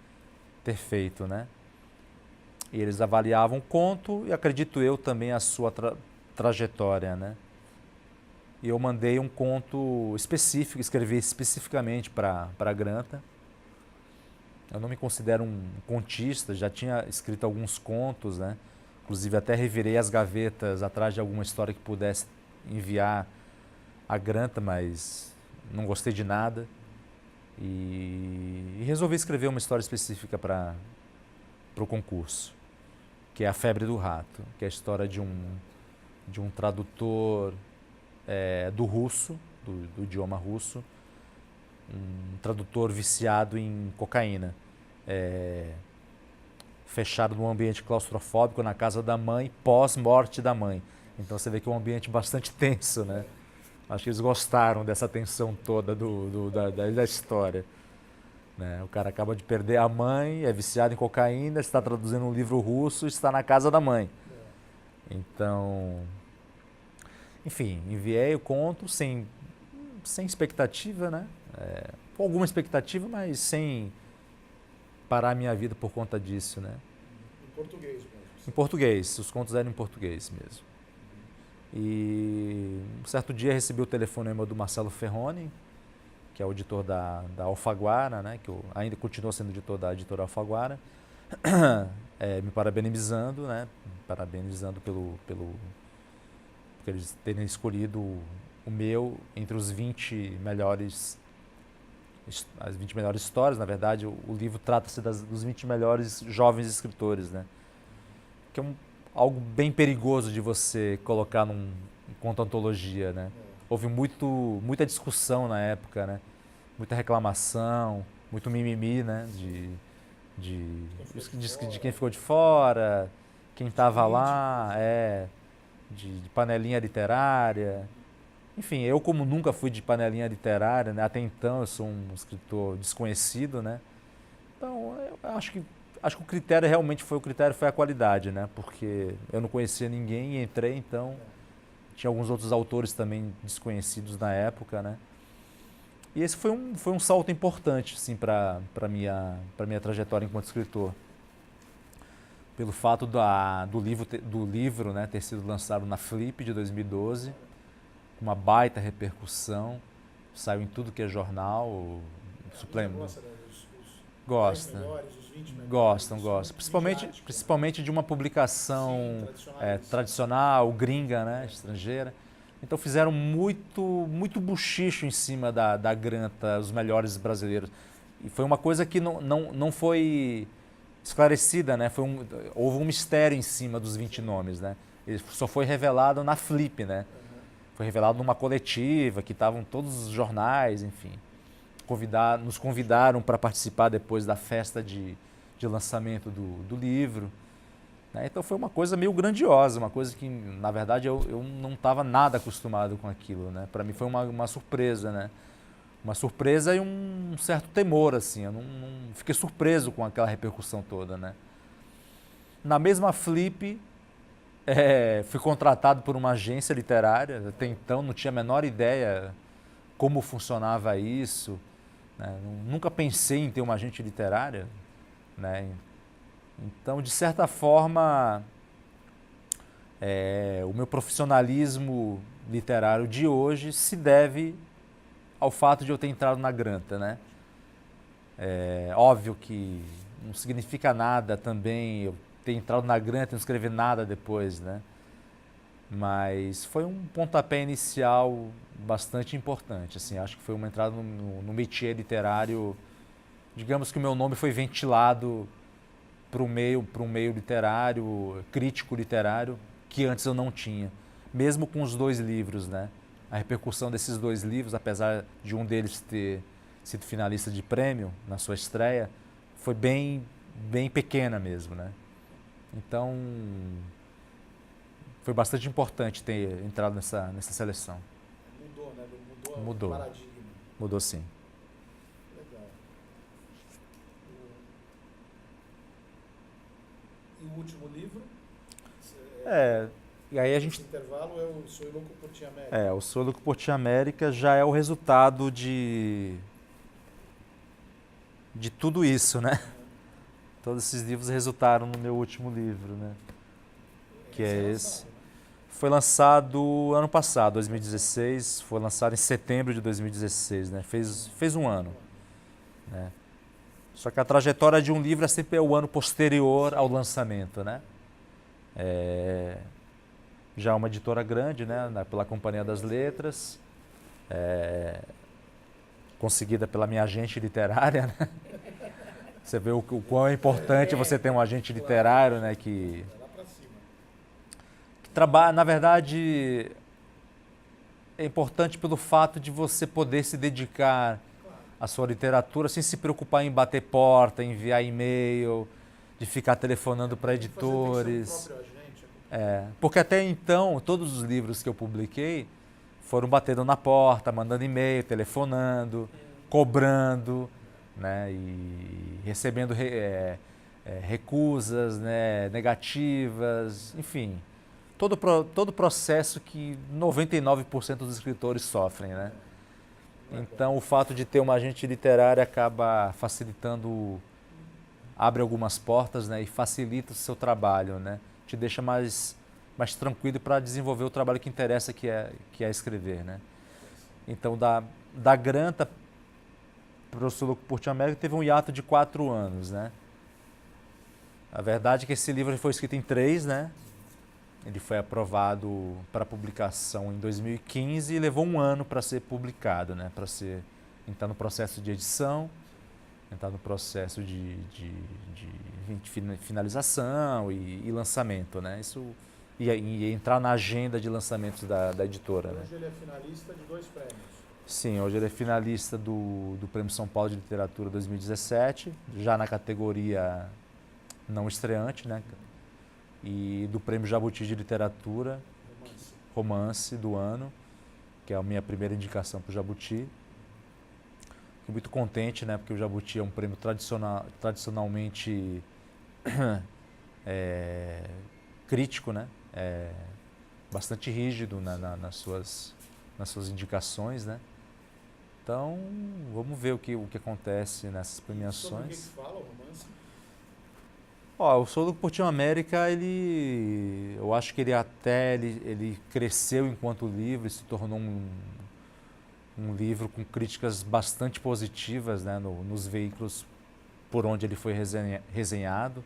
feito, né? E eles avaliavam o conto e, acredito eu, também a sua trajetória, né? E eu mandei um conto específico, escrevi especificamente para a Granta. Eu não me considero um contista, já tinha escrito alguns contos, né? Inclusive até revirei as gavetas atrás de alguma história que pudesse enviar a Granta, mas não gostei de nada. E resolvi escrever uma história específica para para o concurso, que é A Febre do Rato, que é a história de um tradutor do russo, do idioma russo, um tradutor viciado em cocaína, fechado num ambiente claustrofóbico na casa da mãe, pós-morte da mãe. Então você vê que é um ambiente bastante tenso, né? Acho que eles gostaram dessa tensão toda da história. Né? O cara acaba de perder a mãe, é viciado em cocaína, está traduzindo um livro russo, está na casa da mãe. Então, enfim, enviei o conto sem expectativa, né? Com alguma expectativa, mas sem parar a minha vida por conta disso, né? Em português mesmo? Em português, os contos eram em português mesmo. E um certo dia recebi o telefonema do Marcelo Ferroni, que é o editor da Alfaguara, né? Que ainda continua sendo editor da editora Alfaguara, me parabenizando, né? Parabenizando pelo por eles terem escolhido o meu entre os 20 melhores, as 20 melhores histórias. Na verdade, o livro trata-se dos 20 melhores jovens escritores, né? Que é algo bem perigoso de você colocar num conto antologia, né? Houve muita discussão na época, né? Muita reclamação, muito mimimi, né? De quem ficou de fora, quem estava lá, de panelinha literária. Enfim, eu como nunca fui de panelinha literária, né? Até então eu sou um escritor desconhecido, né? Então eu acho que o critério realmente foi a qualidade, né? Porque eu não conhecia ninguém e entrei, então tinha alguns outros autores também desconhecidos na época, né? E esse foi um salto importante, assim, para minha trajetória enquanto escritor. Pelo fato do livro, né, ter sido lançado na Flip de 2012, com uma baita repercussão, saiu em tudo que é jornal, suplemento. Gosta. Gostam. Principalmente de uma publicação tradicional, gringa, né, estrangeira. Então fizeram muito buchicho em cima da Granta, os melhores brasileiros. E foi uma coisa que não foi esclarecida, né? Houve um mistério em cima dos 20 nomes, né? Ele só foi revelado na Flip, né? Foi revelado numa coletiva, que estavam todos os jornais, enfim. Nos convidaram para participar depois da festa de lançamento do livro. Né? Então foi uma coisa meio grandiosa, uma coisa que, na verdade, eu não estava nada acostumado com aquilo. Né? Para mim foi uma surpresa, né? Uma surpresa e um certo temor, assim. Eu não fiquei surpreso com aquela repercussão toda, né? Na mesma Flip, fui contratado por uma agência literária. Até então não tinha a menor ideia como funcionava isso. Né? Nunca pensei em ter uma agente literária. Né? Então, de certa forma, o meu profissionalismo literário de hoje se deve ao fato de eu ter entrado na Granta, né? Óbvio que não significa nada também eu ter entrado na Granta e não escrever nada depois, né? Mas foi um pontapé inicial bastante importante, assim. Acho que foi uma entrada no métier literário. Digamos que o meu nome foi ventilado para um meio literário, crítico literário, que antes eu não tinha. Mesmo com os 2 livros, né? A repercussão desses 2 livros, apesar de um deles ter sido finalista de prêmio na sua estreia, foi bem pequena mesmo, né? Então, foi bastante importante ter entrado nessa seleção. Mudou, né? Mudou. O paradigma. Mudou, sim. Legal. E o último livro? E aí a gente... Esse intervalo é o Sou Louco por Ti América. O Sou Louco por Ti América já é o resultado de tudo isso, né? Todos esses livros resultaram no meu último livro, né? Que é esse. Foi lançado ano passado, 2016. Foi lançado em setembro de 2016, né? Fez um ano. Né? Só que a trajetória de um livro é sempre o ano posterior ao lançamento, né? Já uma editora grande, né, pela Companhia das Letras, conseguida pela minha agente literária, né? Você vê o quão é importante você ter um agente literário, né, que trabalha, na verdade, é importante pelo fato de você poder se dedicar à sua literatura sem se preocupar em bater porta, enviar e-mail, de ficar telefonando para editores. Porque até então, todos os livros que eu publiquei foram batendo na porta, mandando e-mail, telefonando, cobrando, né, e recebendo recusas, né, negativas, enfim. Todo o processo que 99% dos escritores sofrem, né? Então, o fato de ter uma agente literária acaba facilitando, abre algumas portas, né, e facilita o seu trabalho, né? Te deixa mais tranquilo para desenvolver o trabalho que interessa, que é escrever, né? Então, da Granta para o Sou Louco por Ti América teve um hiato de 4 anos, né? A verdade é que esse livro foi escrito em 3, né? Ele foi aprovado para publicação em 2015 e levou 1 ano para ser publicado, né? Para entrar no processo de edição, entrar no processo de finalização e lançamento, né? Isso e entrar na agenda de lançamentos da editora. Hoje, né? Ele é finalista de 2 prêmios. Sim, hoje ele é finalista do Prêmio São Paulo de Literatura 2017, já na categoria não estreante, né? E do Prêmio Jabuti de Literatura, romance do ano, que é a minha primeira indicação para o Jabuti. Fico muito contente, né? Porque o Jabuti é um prêmio tradicionalmente crítico, né? Bastante rígido nas suas indicações, né? Então, vamos ver o que acontece nessas premiações. Sobre o que fala o romance? O Sou Louco por Ti América, eu acho que ele cresceu enquanto livro e se tornou um livro com críticas bastante positivas, né, nos veículos por onde ele foi resenhado.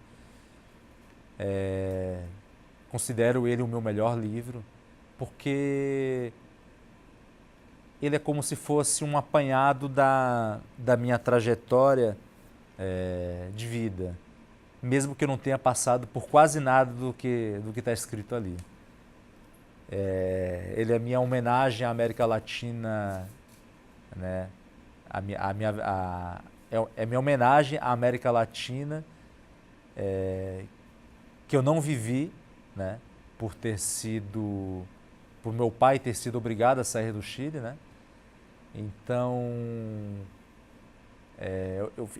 Considero ele o meu melhor livro, porque ele é como se fosse um apanhado da minha trajetória de vida, mesmo que eu não tenha passado por quase nada do que está escrito ali. Ele é minha homenagem à América Latina, né? É minha homenagem à América Latina, que eu não vivi, né? Por meu pai ter sido obrigado a sair do Chile, né? Então,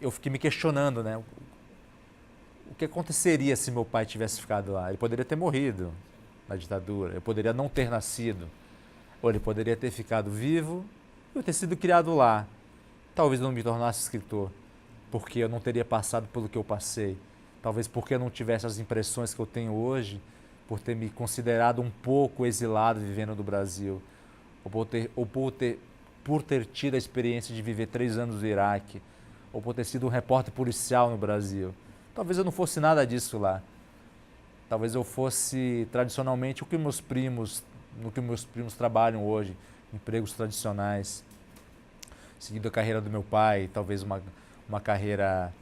eu fiquei me questionando, né? O que aconteceria se meu pai tivesse ficado lá? Ele poderia ter morrido na ditadura, eu poderia não ter nascido, ou ele poderia ter ficado vivo e eu ter sido criado lá. Talvez eu não me tornasse escritor, porque eu não teria passado pelo que eu passei. Talvez porque eu não tivesse as impressões que eu tenho hoje, por ter me considerado um pouco exilado vivendo no Brasil, ou por ter tido a experiência de viver 3 anos no Iraque, ou por ter sido um repórter policial no Brasil. Talvez eu não fosse nada disso lá. Talvez eu fosse tradicionalmente no que meus primos trabalham hoje, empregos tradicionais, seguindo a carreira do meu pai, talvez uma carreira,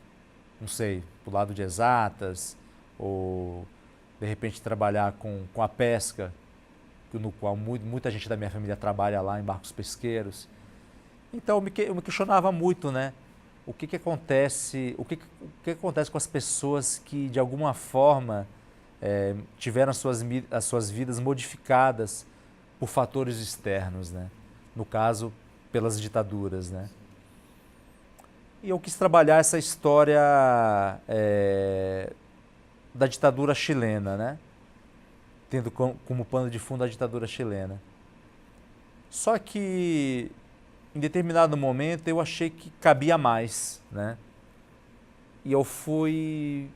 não sei, pro lado de exatas, ou de repente trabalhar com a pesca, no qual muita gente da minha família trabalha lá em barcos pesqueiros. Então eu me questionava muito, né? O que acontece com as pessoas que de alguma forma tiveram as suas vidas modificadas por fatores externos, né? No caso, pelas ditaduras, né? E eu quis trabalhar essa história da ditadura chilena, né? Tendo como pano de fundo a ditadura chilena. Só que em determinado momento eu achei que cabia mais, né? E eu fui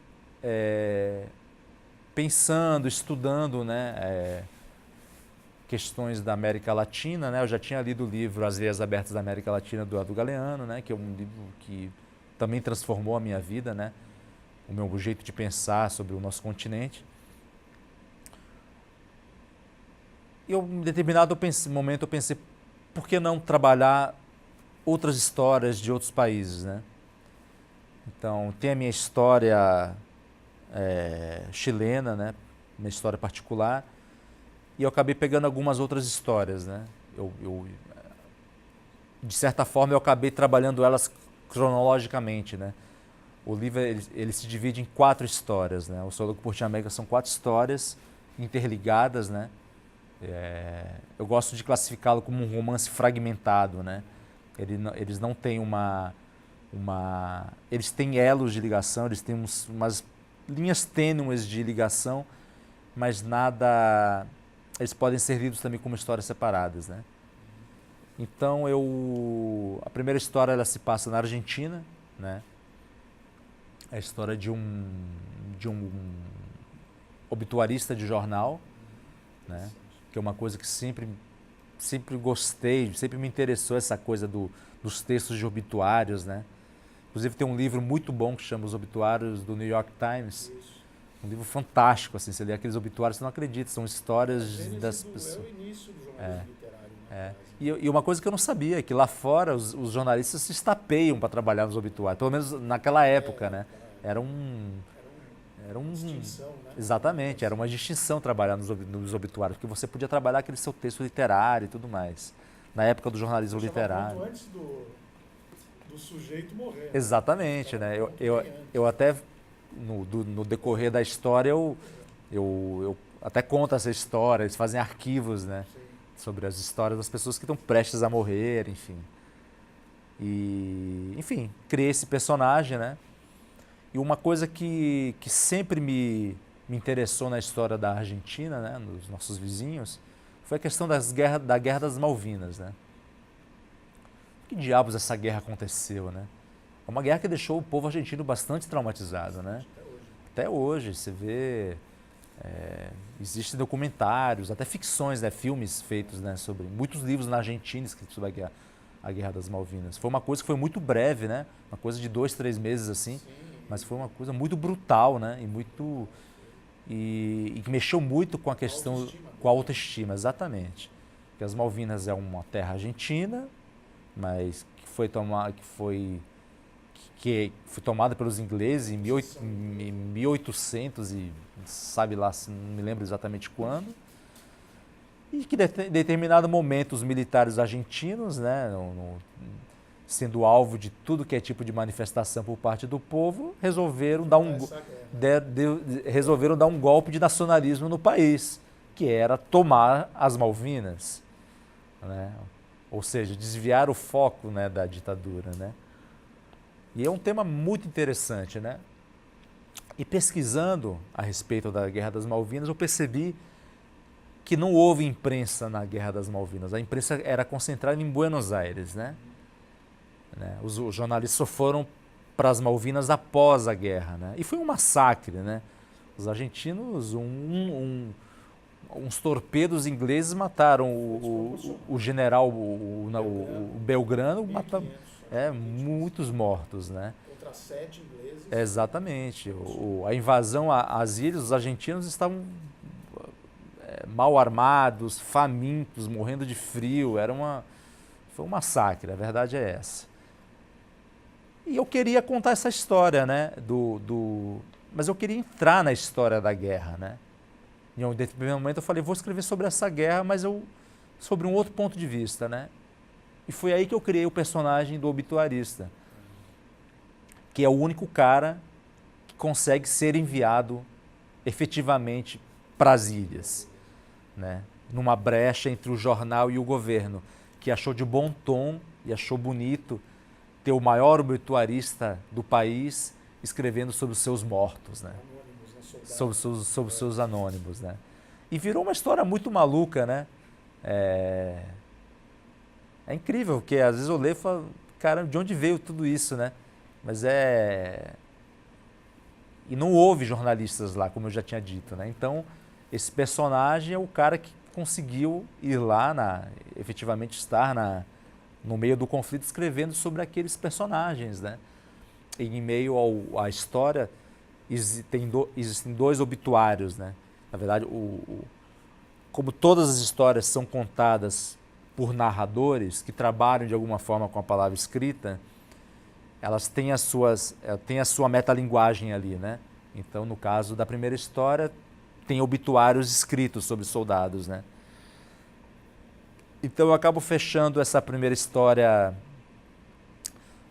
pensando, estudando, né, questões da América Latina, né? Eu já tinha lido o livro As Veias Abertas da América Latina, do Eduardo Galeano, né? Que é um livro que também transformou a minha vida, né? O meu jeito de pensar sobre o nosso continente. E em determinado momento eu pensei, por que não trabalhar outras histórias de outros países, né? Então, tem a minha história chilena, né? Minha história particular, e eu acabei pegando algumas outras histórias, né? De certa forma, eu acabei trabalhando elas cronologicamente, né? O livro ele se divide em 4 histórias, né? O Sou Louco por Ti América são 4 histórias interligadas, né? Eu gosto de classificá-lo como um romance fragmentado, né? Eles não têm eles têm elos de ligação, eles têm umas linhas tênues de ligação, mas nada. Eles podem ser lidos também como histórias separadas, né? Então a primeira história ela se passa na Argentina, né? É a história de um obituarista de jornal, né? Que é uma coisa que sempre gostei, sempre me interessou essa coisa dos textos de obituários, né? Inclusive tem um livro muito bom que chama Os Obituários do New York Times. Isso. Um livro fantástico, assim, você lê aqueles obituários, você não acredita, são histórias das pessoas. É o início do jornalismo literário, né? E uma coisa que eu não sabia, é que lá fora os jornalistas se estapeiam para trabalhar nos obituários, pelo menos naquela época, né? Era uma distinção, né? Exatamente, era uma distinção trabalhar nos obituários, porque você podia trabalhar aquele seu texto literário e tudo mais. Na época do jornalismo literário. Muito antes do sujeito morrer. Exatamente, né? Eu até, no decorrer da história, eu até conto essa história, eles fazem arquivos, né? Sim. Sobre as histórias das pessoas que estão prestes a morrer, enfim. E, enfim, criei esse personagem, né? E uma coisa que sempre me interessou na história da Argentina, né, nos nossos vizinhos, foi a questão da Guerra das Malvinas, né? Que diabos essa guerra aconteceu, né? É uma guerra que deixou o povo argentino bastante traumatizado, né? Até hoje, você vê, existem documentários, até ficções, né, filmes feitos, né, sobre muitos livros na Argentina escritos sobre a Guerra das Malvinas. Foi uma coisa que foi muito breve, né? Uma coisa de 2, 3 meses assim. Sim. Mas foi uma coisa muito brutal, né? E que mexeu muito com a questão, com a autoestima, exatamente. Porque as Malvinas é uma terra argentina, mas que foi tomada pelos ingleses em 1800 e sabe lá, não me lembro exatamente quando. E que em determinado momento os militares argentinos, né, sendo alvo de tudo que é tipo de manifestação por parte do povo, resolveram dar um golpe de nacionalismo no país, que era tomar as Malvinas, né? Ou seja, desviar o foco, né, da ditadura, né? E é um tema muito interessante, né? E pesquisando a respeito da Guerra das Malvinas, eu percebi que não houve imprensa na Guerra das Malvinas. A imprensa era concentrada em Buenos Aires, né? Os jornalistas só foram para as Malvinas após a guerra, né? E foi um massacre, né? Os argentinos, uns torpedos ingleses mataram o general, o Belgrano, mataram, muitos mortos, né? Contra 7 ingleses. Exatamente. A invasão às ilhas, os argentinos estavam mal armados, famintos, morrendo de frio. Foi um massacre, a verdade é essa. E eu queria contar essa história, né? Mas eu queria entrar na história da guerra, né? Em um determinado momento eu falei, vou escrever sobre essa guerra, mas sobre um outro ponto de vista, né? E foi aí que eu criei o personagem do obituarista, que é o único cara que consegue ser enviado efetivamente para as ilhas, né? Numa brecha entre o jornal e o governo, que achou de bom tom e achou bonito ter o maior obituarista do país escrevendo sobre os seus mortos, né? Sobre os seus anônimos, né? E virou uma história muito maluca, né? É incrível, porque às vezes eu leio e falo, cara, de onde veio tudo isso, né? Mas E não houve jornalistas lá, como eu já tinha dito, né? Então, esse personagem é o cara que conseguiu ir lá, efetivamente estar no meio do conflito, escrevendo sobre aqueles personagens, né? E em meio à história, existem 2 obituários, né? Na verdade, como todas as histórias são contadas por narradores que trabalham de alguma forma com a palavra escrita, elas têm têm a sua metalinguagem ali, né? Então, no caso da primeira história, tem obituários escritos sobre soldados, né? Então, eu acabo fechando essa primeira história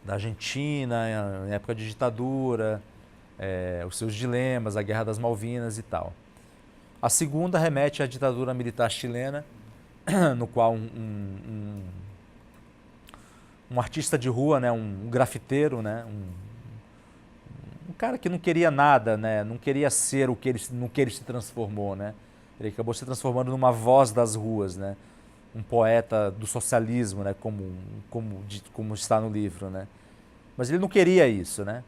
da Argentina, em época de ditadura, os seus dilemas, a Guerra das Malvinas e tal. A segunda remete à ditadura militar chilena, no qual um artista de rua, né, um grafiteiro, né, um cara que não queria nada, né, não queria ser no que ele se transformou, né, ele acabou se transformando numa voz das ruas, né, um poeta do socialismo, né, como está no livro, né, mas ele não queria isso, né,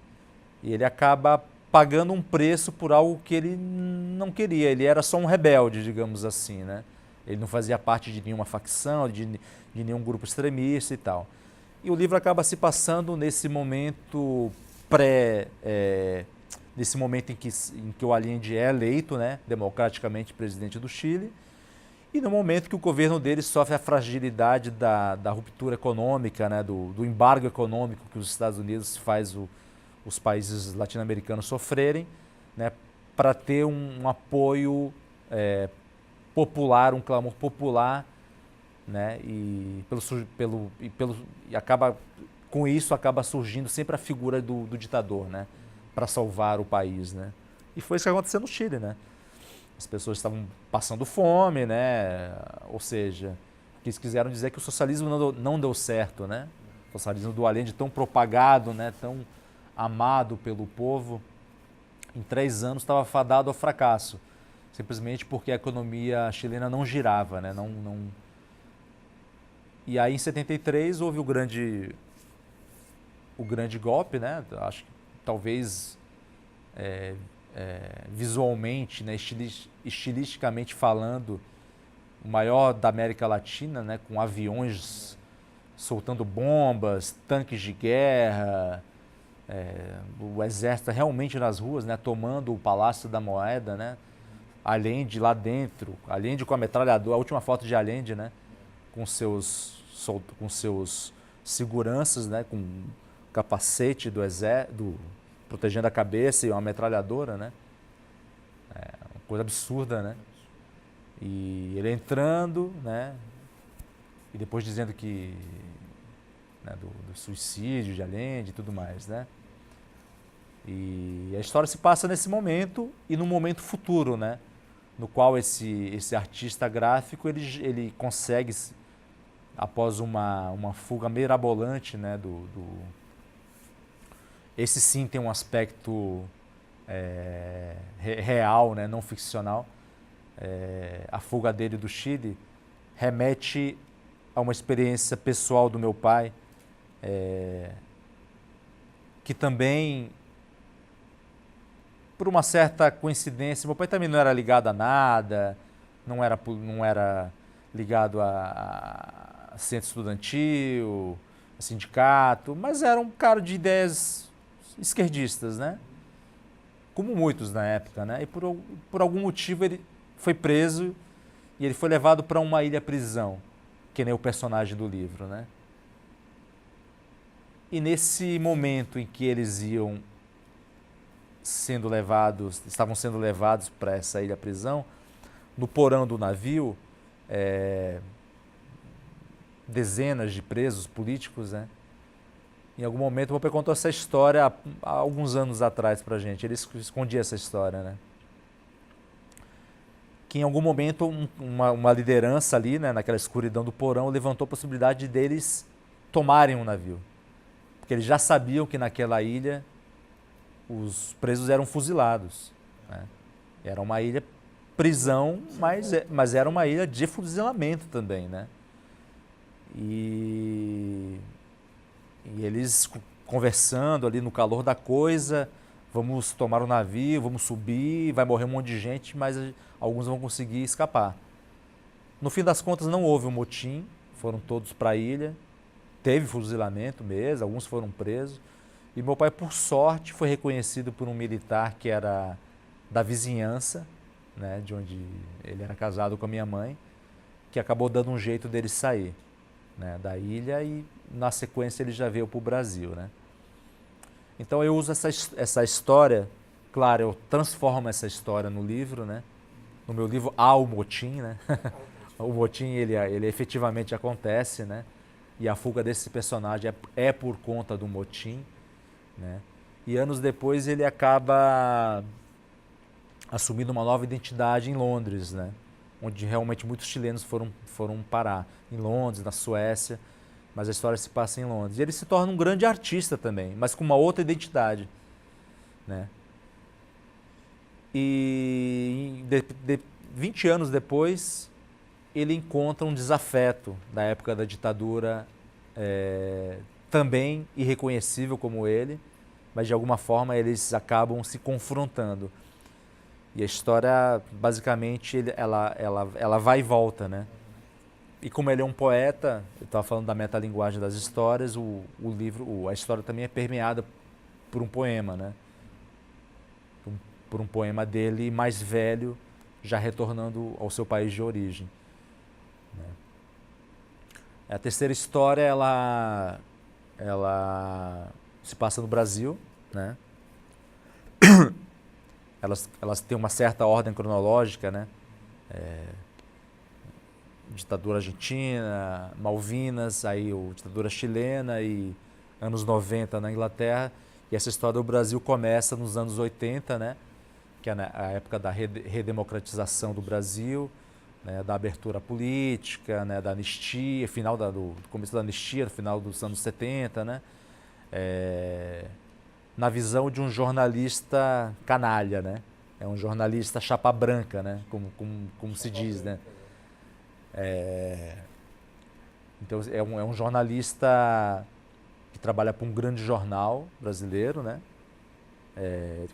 e ele acaba pagando um preço por algo que ele não queria, ele era só um rebelde, digamos assim, né, ele não fazia parte de nenhuma facção, de nenhum grupo extremista e tal. E o livro acaba se passando nesse momento nesse momento em que o Allende é eleito, né, democraticamente presidente do Chile, e no momento que o governo dele sofre a fragilidade da ruptura econômica, né, do embargo econômico que os Estados Unidos faz os países latino-americanos sofrerem, né, para ter um apoio popular, um clamor popular, né, e com isso acaba surgindo sempre a figura do ditador, né, para salvar o país, né. E foi isso que aconteceu no Chile, né. As pessoas estavam passando fome, né, ou seja, eles quiseram dizer que o socialismo não deu certo, né. O socialismo do Allende, tão propagado, né, tão amado pelo povo, em 3 anos estava fadado ao fracasso, simplesmente porque a economia chilena não girava, né, E aí, em 73, houve o grande golpe, né? Acho que talvez visualmente, né? Estilisticamente falando, o maior da América Latina, né? Com aviões soltando bombas, tanques de guerra, o exército realmente nas ruas, né? Tomando o Palácio da Moeda, né? Allende lá dentro, Allende com a metralhadora, a última foto de Allende, né? Com seus seguranças, né, com capacete do exército, protegendo a cabeça e uma metralhadora, né, uma coisa absurda, né, e ele entrando, né, e depois dizendo que, né, do suicídio de Allende e tudo mais, né, e a história se passa nesse momento e no momento futuro, né, no qual esse artista gráfico ele consegue, após uma fuga mirabolante, né, esse sim tem um aspecto real, né, não ficcional. A fuga dele do Chile remete a uma experiência pessoal do meu pai, que também, por uma certa coincidência, meu pai também não era ligado a nada, não era ligado a centro estudantil, sindicato, mas era um cara de ideias esquerdistas, né? Como muitos na época, né? E por algum motivo ele foi preso e ele foi levado para uma ilha-prisão, que nem o personagem do livro, né? E nesse momento em que eles estavam sendo levados para essa ilha-prisão, no porão do navio, dezenas de presos políticos, né? Em algum momento, o meu pai contou essa história há alguns anos atrás pra gente. Ele escondia essa história, né? Que em algum momento uma liderança ali, né, naquela escuridão do porão, levantou a possibilidade deles tomarem um navio. Porque eles já sabiam que naquela ilha os presos eram fuzilados, né? Era uma ilha prisão, mas era uma ilha de fuzilamento também, né? E eles conversando ali no calor da coisa, vamos tomar o navio, vamos subir, vai morrer um monte de gente, mas alguns vão conseguir escapar. No fim das contas não houve um motim, foram todos para a ilha, teve fuzilamento mesmo, alguns foram presos, e meu pai, por sorte, foi reconhecido por um militar que era da vizinhança, né, de onde ele era casado com a minha mãe, que acabou dando um jeito dele sair, né, da ilha, e na sequência ele já veio para o Brasil, né. Então eu uso essa história, claro, eu transformo essa história no livro, né? No meu livro há o motim, né? O motim, ele efetivamente acontece, né? E a fuga desse personagem é por conta do motim, né? E anos depois ele acaba assumindo uma nova identidade em Londres, né? Onde realmente muitos chilenos foram parar. Em Londres, na Suécia, mas a história se passa em Londres. E ele se torna um grande artista também, mas com uma outra identidade, né? E 20 anos depois, ele encontra um desafeto da época da ditadura, também irreconhecível como ele, mas de alguma forma eles acabam se confrontando. E a história, basicamente, ela vai e volta, né? E como ele é um poeta, eu estava falando da metalinguagem das histórias, a história também é permeada por um poema, né? Por um poema dele mais velho, já retornando ao seu país de origem. Né? A terceira história, ela se passa no Brasil, né? Elas têm uma certa ordem cronológica, né? Ditadura argentina, Malvinas, aí ditadura chilena e anos 90 na Inglaterra. E essa história do Brasil começa nos anos 80, né? Que é a época da redemocratização do Brasil, né? Da abertura política, né? Da anistia, do começo da anistia, no final dos anos 70, né? Na visão de um jornalista canalha, né? É um jornalista chapa branca, né? Como se diz, né? Então é um jornalista que trabalha para um grande jornal brasileiro, né?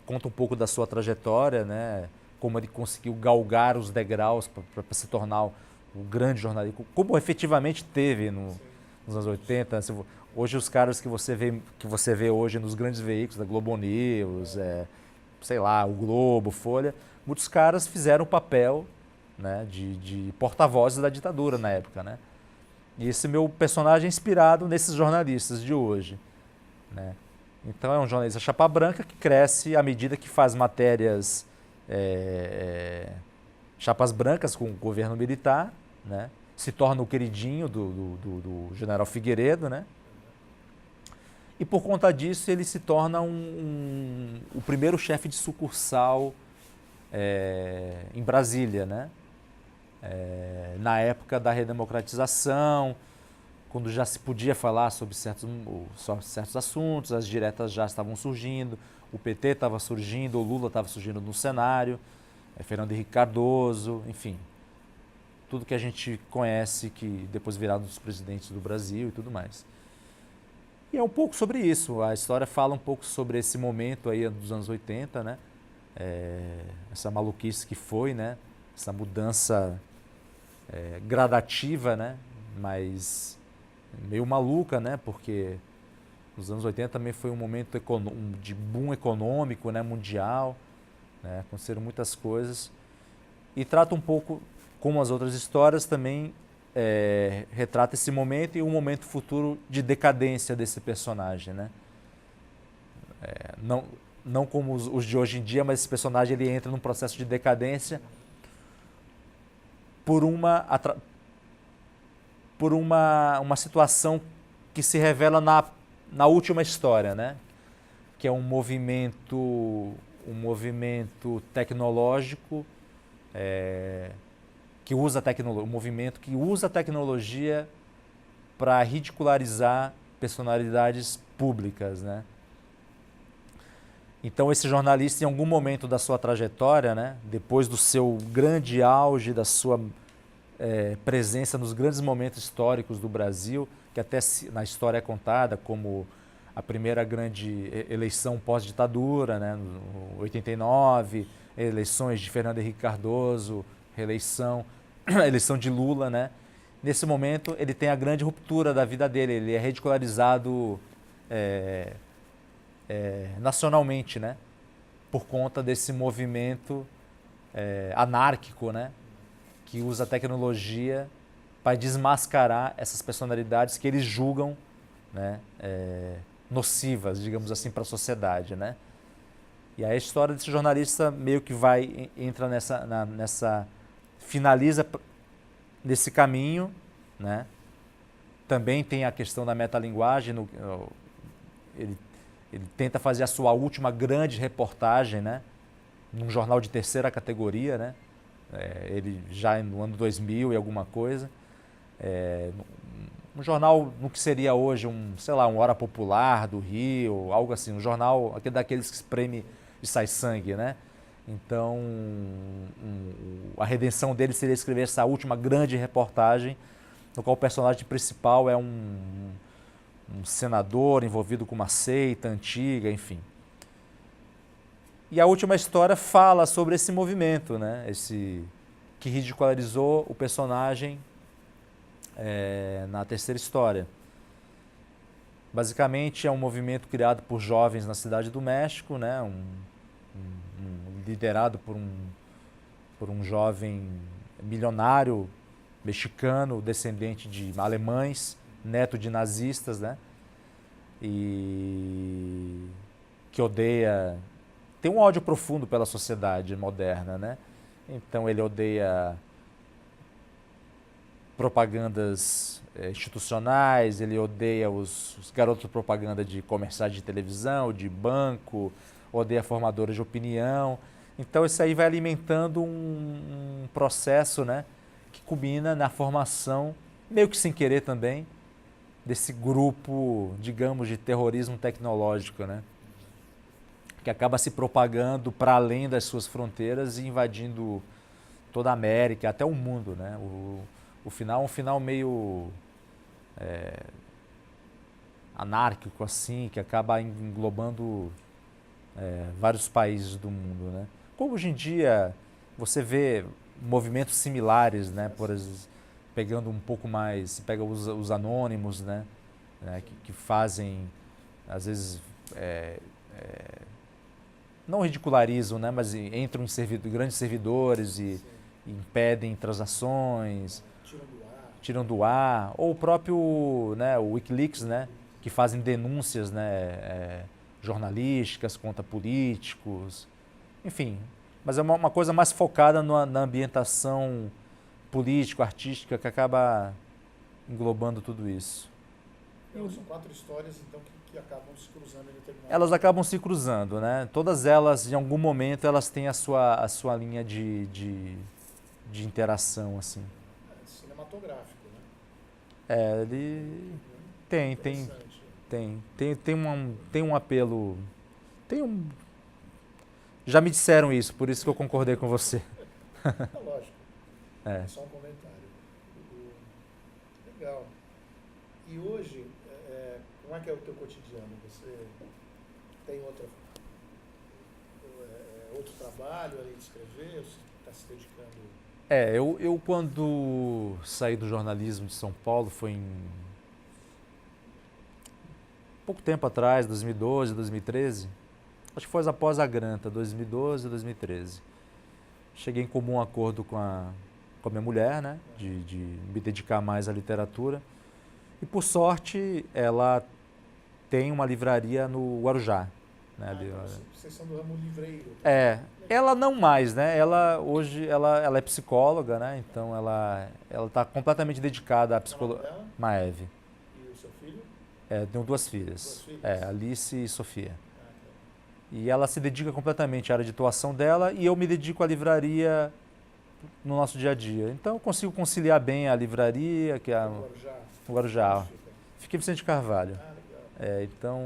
Conta um pouco da sua trajetória, né? Como ele conseguiu galgar os degraus para se tornar um grande jornalista, como efetivamente teve nos anos 80. Hoje os caras que você vê hoje nos grandes veículos, da Globo News, sei lá, o Globo, Folha, muitos caras fizeram o papel, né, de porta-vozes da ditadura na época, né? E esse meu personagem é inspirado nesses jornalistas de hoje, né? Então é um jornalista chapa branca que cresce à medida que faz matérias chapas brancas com o governo militar, né? Se torna o queridinho do general Figueiredo, né? E por conta disso ele se torna o primeiro chefe de sucursal em Brasília, né? Na época da redemocratização, quando já se podia falar sobre certos assuntos, as diretas já estavam surgindo, o PT estava surgindo, o Lula estava surgindo no cenário, Fernando Henrique Cardoso, enfim, tudo que a gente conhece que depois viraram os presidentes do Brasil e tudo mais. E é um pouco sobre isso, a história fala um pouco sobre esse momento aí dos anos 80, né? Essa maluquice que foi, né? Essa mudança gradativa, né? Mas meio maluca, né? Porque os anos 80 também foi um momento de boom econômico, né? Mundial, né? Aconteceram muitas coisas. E trata um pouco, como as outras histórias, também retrata esse momento e um momento futuro de decadência desse personagem, né? Não como os de hoje em dia, mas esse personagem ele entra num processo de decadência por uma situação que se revela na última história, né? Que é um movimento tecnológico que usa um movimento que usa a tecnologia para ridicularizar personalidades públicas, né? Então esse jornalista, em algum momento da sua trajetória, né, depois do seu grande auge, da sua presença nos grandes momentos históricos do Brasil, que até na história é contada como a primeira grande eleição pós-ditadura, né, em 89, eleições de Fernando Henrique Cardoso, eleição de Lula, né? Nesse momento ele tem a grande ruptura da vida dele, ele é ridicularizado nacionalmente, né? Por conta desse movimento anárquico, né? Que usa a tecnologia para desmascarar essas personalidades que eles julgam, né? nocivas, digamos assim, para a sociedade, né? E aí a história desse jornalista meio que entra finaliza nesse caminho, né? Também tem a questão da metalinguagem, ele tenta fazer a sua última grande reportagem, né? Num jornal de terceira categoria, né? Ele já no ano 2000 e alguma coisa. Um jornal no que seria hoje sei lá, um Hora Popular do Rio, algo assim, um jornal daqueles que espreme e sai sangue, né? Então, a redenção dele seria escrever essa última grande reportagem, no qual o personagem principal é um senador envolvido com uma seita antiga, enfim. E a última história fala sobre esse movimento, né? Que ridicularizou o personagem na terceira história. Basicamente é um movimento criado por jovens na cidade do México, né? Liderado por um jovem milionário mexicano, descendente de alemães, neto de nazistas, né? E que tem um ódio profundo pela sociedade moderna, né? Então ele odeia propagandas institucionais, ele odeia os garotos de propaganda de comerciais de televisão, de banco, odeia formadores de opinião. Então isso aí vai alimentando um processo, né, que culmina na formação, meio que sem querer também, desse grupo, digamos, de terrorismo tecnológico, né, que acaba se propagando para além das suas fronteiras e invadindo toda a América, até o mundo, né. O final é um final meio anárquico, assim, que acaba englobando vários países do mundo, né. Como hoje em dia você vê movimentos similares, né, por exemplo, pegando um pouco mais, pega os anônimos, né, que fazem, às vezes, não ridicularizam, né, mas entram em grandes servidores e impedem transações, tiram do ar, ou o próprio, né, o Wikileaks, né, que fazem denúncias, né, jornalísticas contra políticos, enfim. Mas é uma coisa mais focada na ambientação político-artística que acaba englobando tudo isso. Então, são 4 histórias então, que acabam se cruzando em determinado Elas acabam se cruzando, né? Todas elas, em algum momento, elas têm a sua linha de interação, assim. Cinematográfico, né? Ele tem um apelo, já me disseram isso, por isso que eu concordei com você. Lógico, é só um comentário. Legal. E hoje, como é que é o teu cotidiano? Você tem outro trabalho além de escrever? Você está se dedicando? Eu quando saí do jornalismo de São Paulo foi pouco tempo atrás, 2012, 2013. Acho que foi após a Granta, 2012, 2013. Cheguei em comum acordo com a minha mulher, né, de me dedicar mais à literatura. E por sorte, ela tem uma livraria no Guarujá. Né, vocês são do ramo livreiro. Ela não mais, né? Hoje ela é psicóloga, né? Então ela está completamente dedicada à psicologia. Maeve. E o seu filho? Tenho 2 filhas. 2 filhas? Alice e Sofia. E ela se dedica completamente à área de atuação dela e eu me dedico à livraria no nosso dia a dia. Então eu consigo conciliar bem a livraria, que é no Guarujá. Fica em Vicente Carvalho. Legal. Então...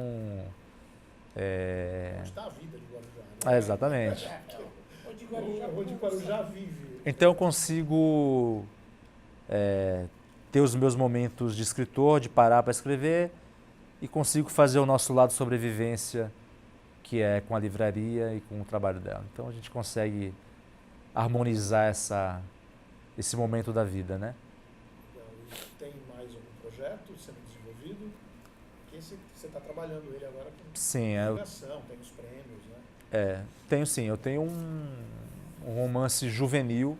Onde está a vida de Guarujá? Né? Exatamente. Onde Guarujá vive. Então eu consigo ter os meus momentos de escritor, de parar para escrever, e consigo fazer o nosso lado de sobrevivência, que é com a livraria e com o trabalho dela. Então a gente consegue harmonizar esse momento da vida, né? E tem mais algum projeto sendo desenvolvido? Porque você está trabalhando ele agora com divulgação, tem os prêmios, né? Tenho sim. Eu tenho um romance juvenil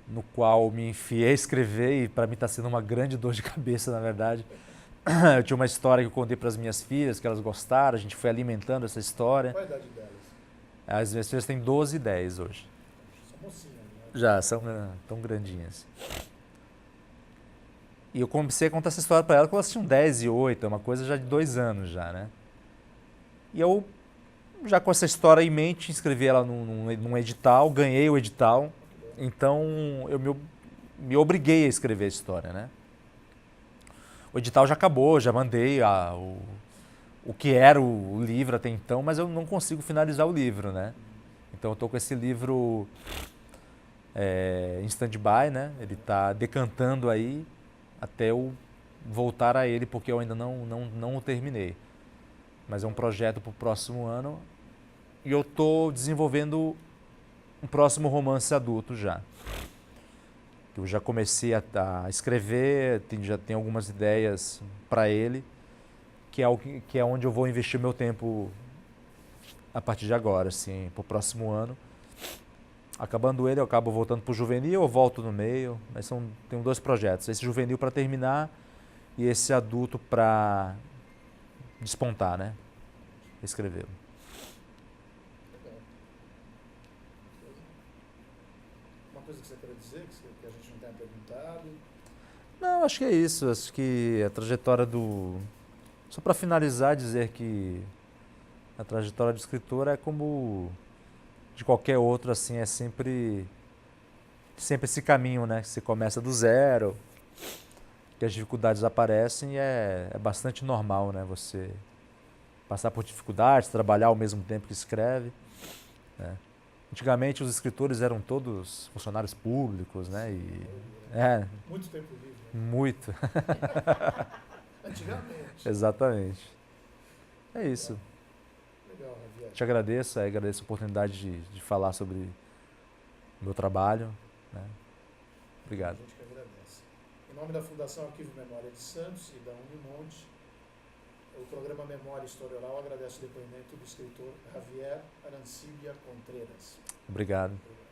no qual me enfiei a escrever e para mim está sendo uma grande dor de cabeça, na verdade, Eu tinha uma história que eu contei para as minhas filhas, que elas gostaram, a gente foi alimentando essa história. Qual a idade delas? As minhas filhas têm 12 e 10 hoje. São mocinhas, né? Já, são tão grandinhas. E eu comecei a contar essa história para elas quando elas tinham 10 e 8, é uma coisa já de 2 anos já, né? E eu, já com essa história em mente, inscrevi ela num edital, ganhei o edital, então eu me obriguei a escrever a história, né? O edital já acabou, já mandei o que era o livro até então, mas eu não consigo finalizar o livro, né? Então eu estou com esse livro em stand-by, né? Ele está decantando aí até eu voltar a ele, porque eu ainda não o terminei. Mas é um projeto para o próximo ano e eu estou desenvolvendo um próximo romance adulto já. Eu já comecei a escrever, já tenho algumas ideias para ele, que é onde eu vou investir meu tempo a partir de agora, assim, para o próximo ano. Acabando ele, eu acabo voltando para o juvenil, eu volto no meio, mas tenho 2 projetos, esse juvenil para terminar e esse adulto para despontar, né? Escrevê-lo. Legal. Uma coisa que você quer dizer, que a gente não tenha perguntado? Não, acho que é isso. Acho que a trajetória Só para finalizar, dizer que a trajetória do escritor é como de qualquer outro, assim, é sempre esse caminho, né? Que você começa do zero, que as dificuldades aparecem e é bastante normal, né? Você passar por dificuldades, trabalhar ao mesmo tempo que escreve, né? Antigamente os escritores eram todos funcionários públicos, né? Muito tempo livre. Né? Muito. Antigamente. Exatamente. É isso. Legal, Javier. Te agradeço a oportunidade de falar sobre o meu trabalho, né? Obrigado. A gente que agradece. Em nome da Fundação Arquivo Memória de Santos e da Unimonte, o programa Memória e História Oral agradece o depoimento do escritor Javier Arancibia Contreras. Obrigado. Obrigado.